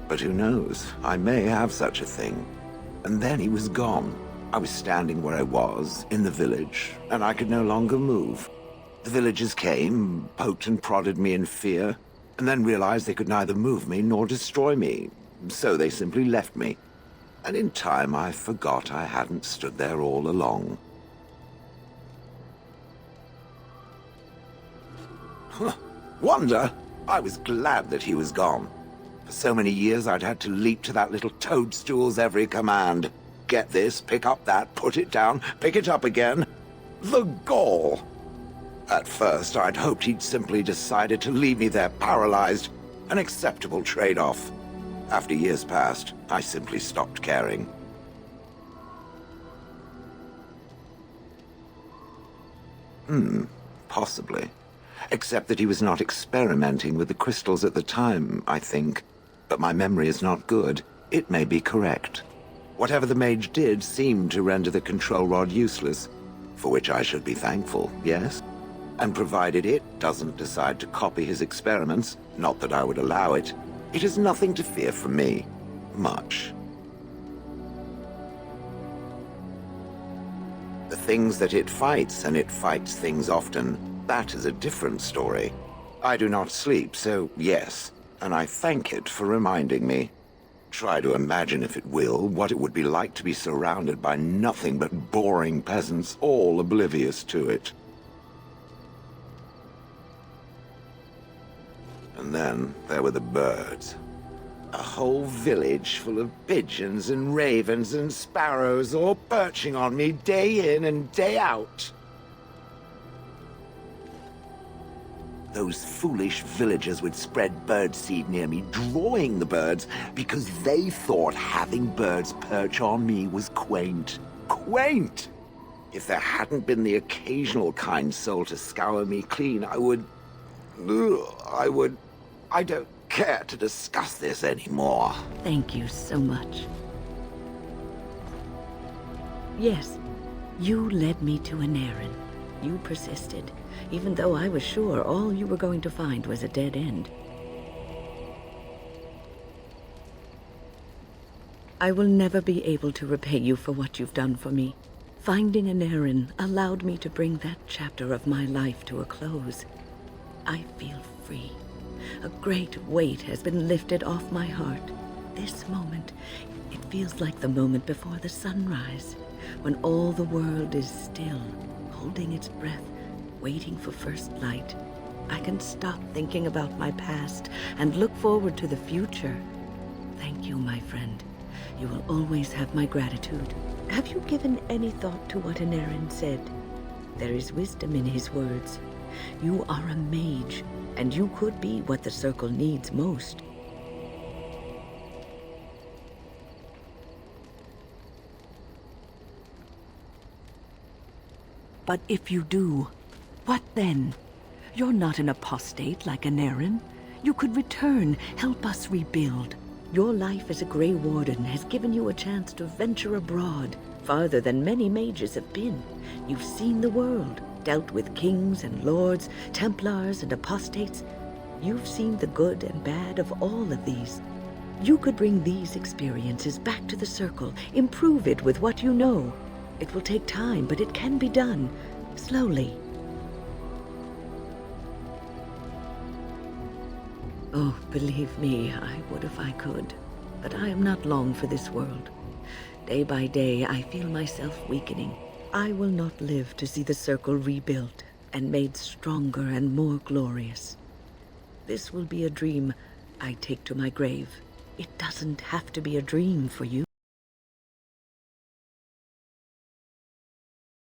But who knows? I may have such a thing. And then he was gone. I was standing where I was, in the village, and I could no longer move. The villagers came, poked and prodded me in fear, and then realized they could neither move me nor destroy me. So they simply left me. And in time, I forgot I hadn't stood there all along. Wonder? I was glad that he was gone. For so many years, I'd had to leap to that little toadstool's every command. Get this, pick up that, put it down, pick it up again. The gall! At first, I'd hoped he'd simply decided to leave me there paralyzed. An acceptable trade-off. After years passed, I simply stopped caring. Possibly. Except that he was not experimenting with the crystals at the time, I think. But my memory is not good. it may be correct. Whatever the mage did seemed to render the control rod useless, for which I should be thankful, yes? And provided it doesn't decide to copy his experiments, not that I would allow it, it is nothing to fear from me. Much. The things that it fights, and it fights things often, that is a different story. I do not sleep, so yes, and I thank it for reminding me. Try to imagine, if it will, what it would be like to be surrounded by nothing but boring peasants, all oblivious to it. And then there were the birds. A whole village full of pigeons and ravens and sparrows all perching on me day in and day out. Those foolish villagers would spread birdseed near me, drawing the birds, because they thought having birds perch on me was quaint. Quaint! If there hadn't been the occasional kind soul to scour me clean, I don't care to discuss this anymore. Thank you so much. Yes, you led me to an errand. You persisted, even though I was sure all you were going to find was a dead end. I will never be able to repay you for what you've done for me. Finding an errand allowed me to bring that chapter of my life to a close. I feel free. A great weight has been lifted off my heart. This moment, it feels like the moment before the sunrise, when all the world is still, holding its breath, waiting for first light. I can stop thinking about my past and look forward to the future. Thank you, my friend. You will always have my gratitude. Have you given any thought to what Anarin said? There is wisdom in his words. You are a mage, and you could be what the Circle needs most. But if you do, what then? You're not an apostate like Anarin. You could return, help us rebuild. Your life as a Grey Warden has given you a chance to venture abroad, farther than many mages have been. You've seen the world, dealt with kings and lords, Templars and apostates. You've seen the good and bad of all of these. You could bring these experiences back to the Circle, improve it with what you know. It will take time, but it can be done, slowly. Oh, believe me, I would if I could. But I am not long for this world. Day by day, I feel myself weakening. I will not live to see the Circle rebuilt and made stronger and more glorious. This will be a dream I take to my grave. It doesn't have to be a dream for you.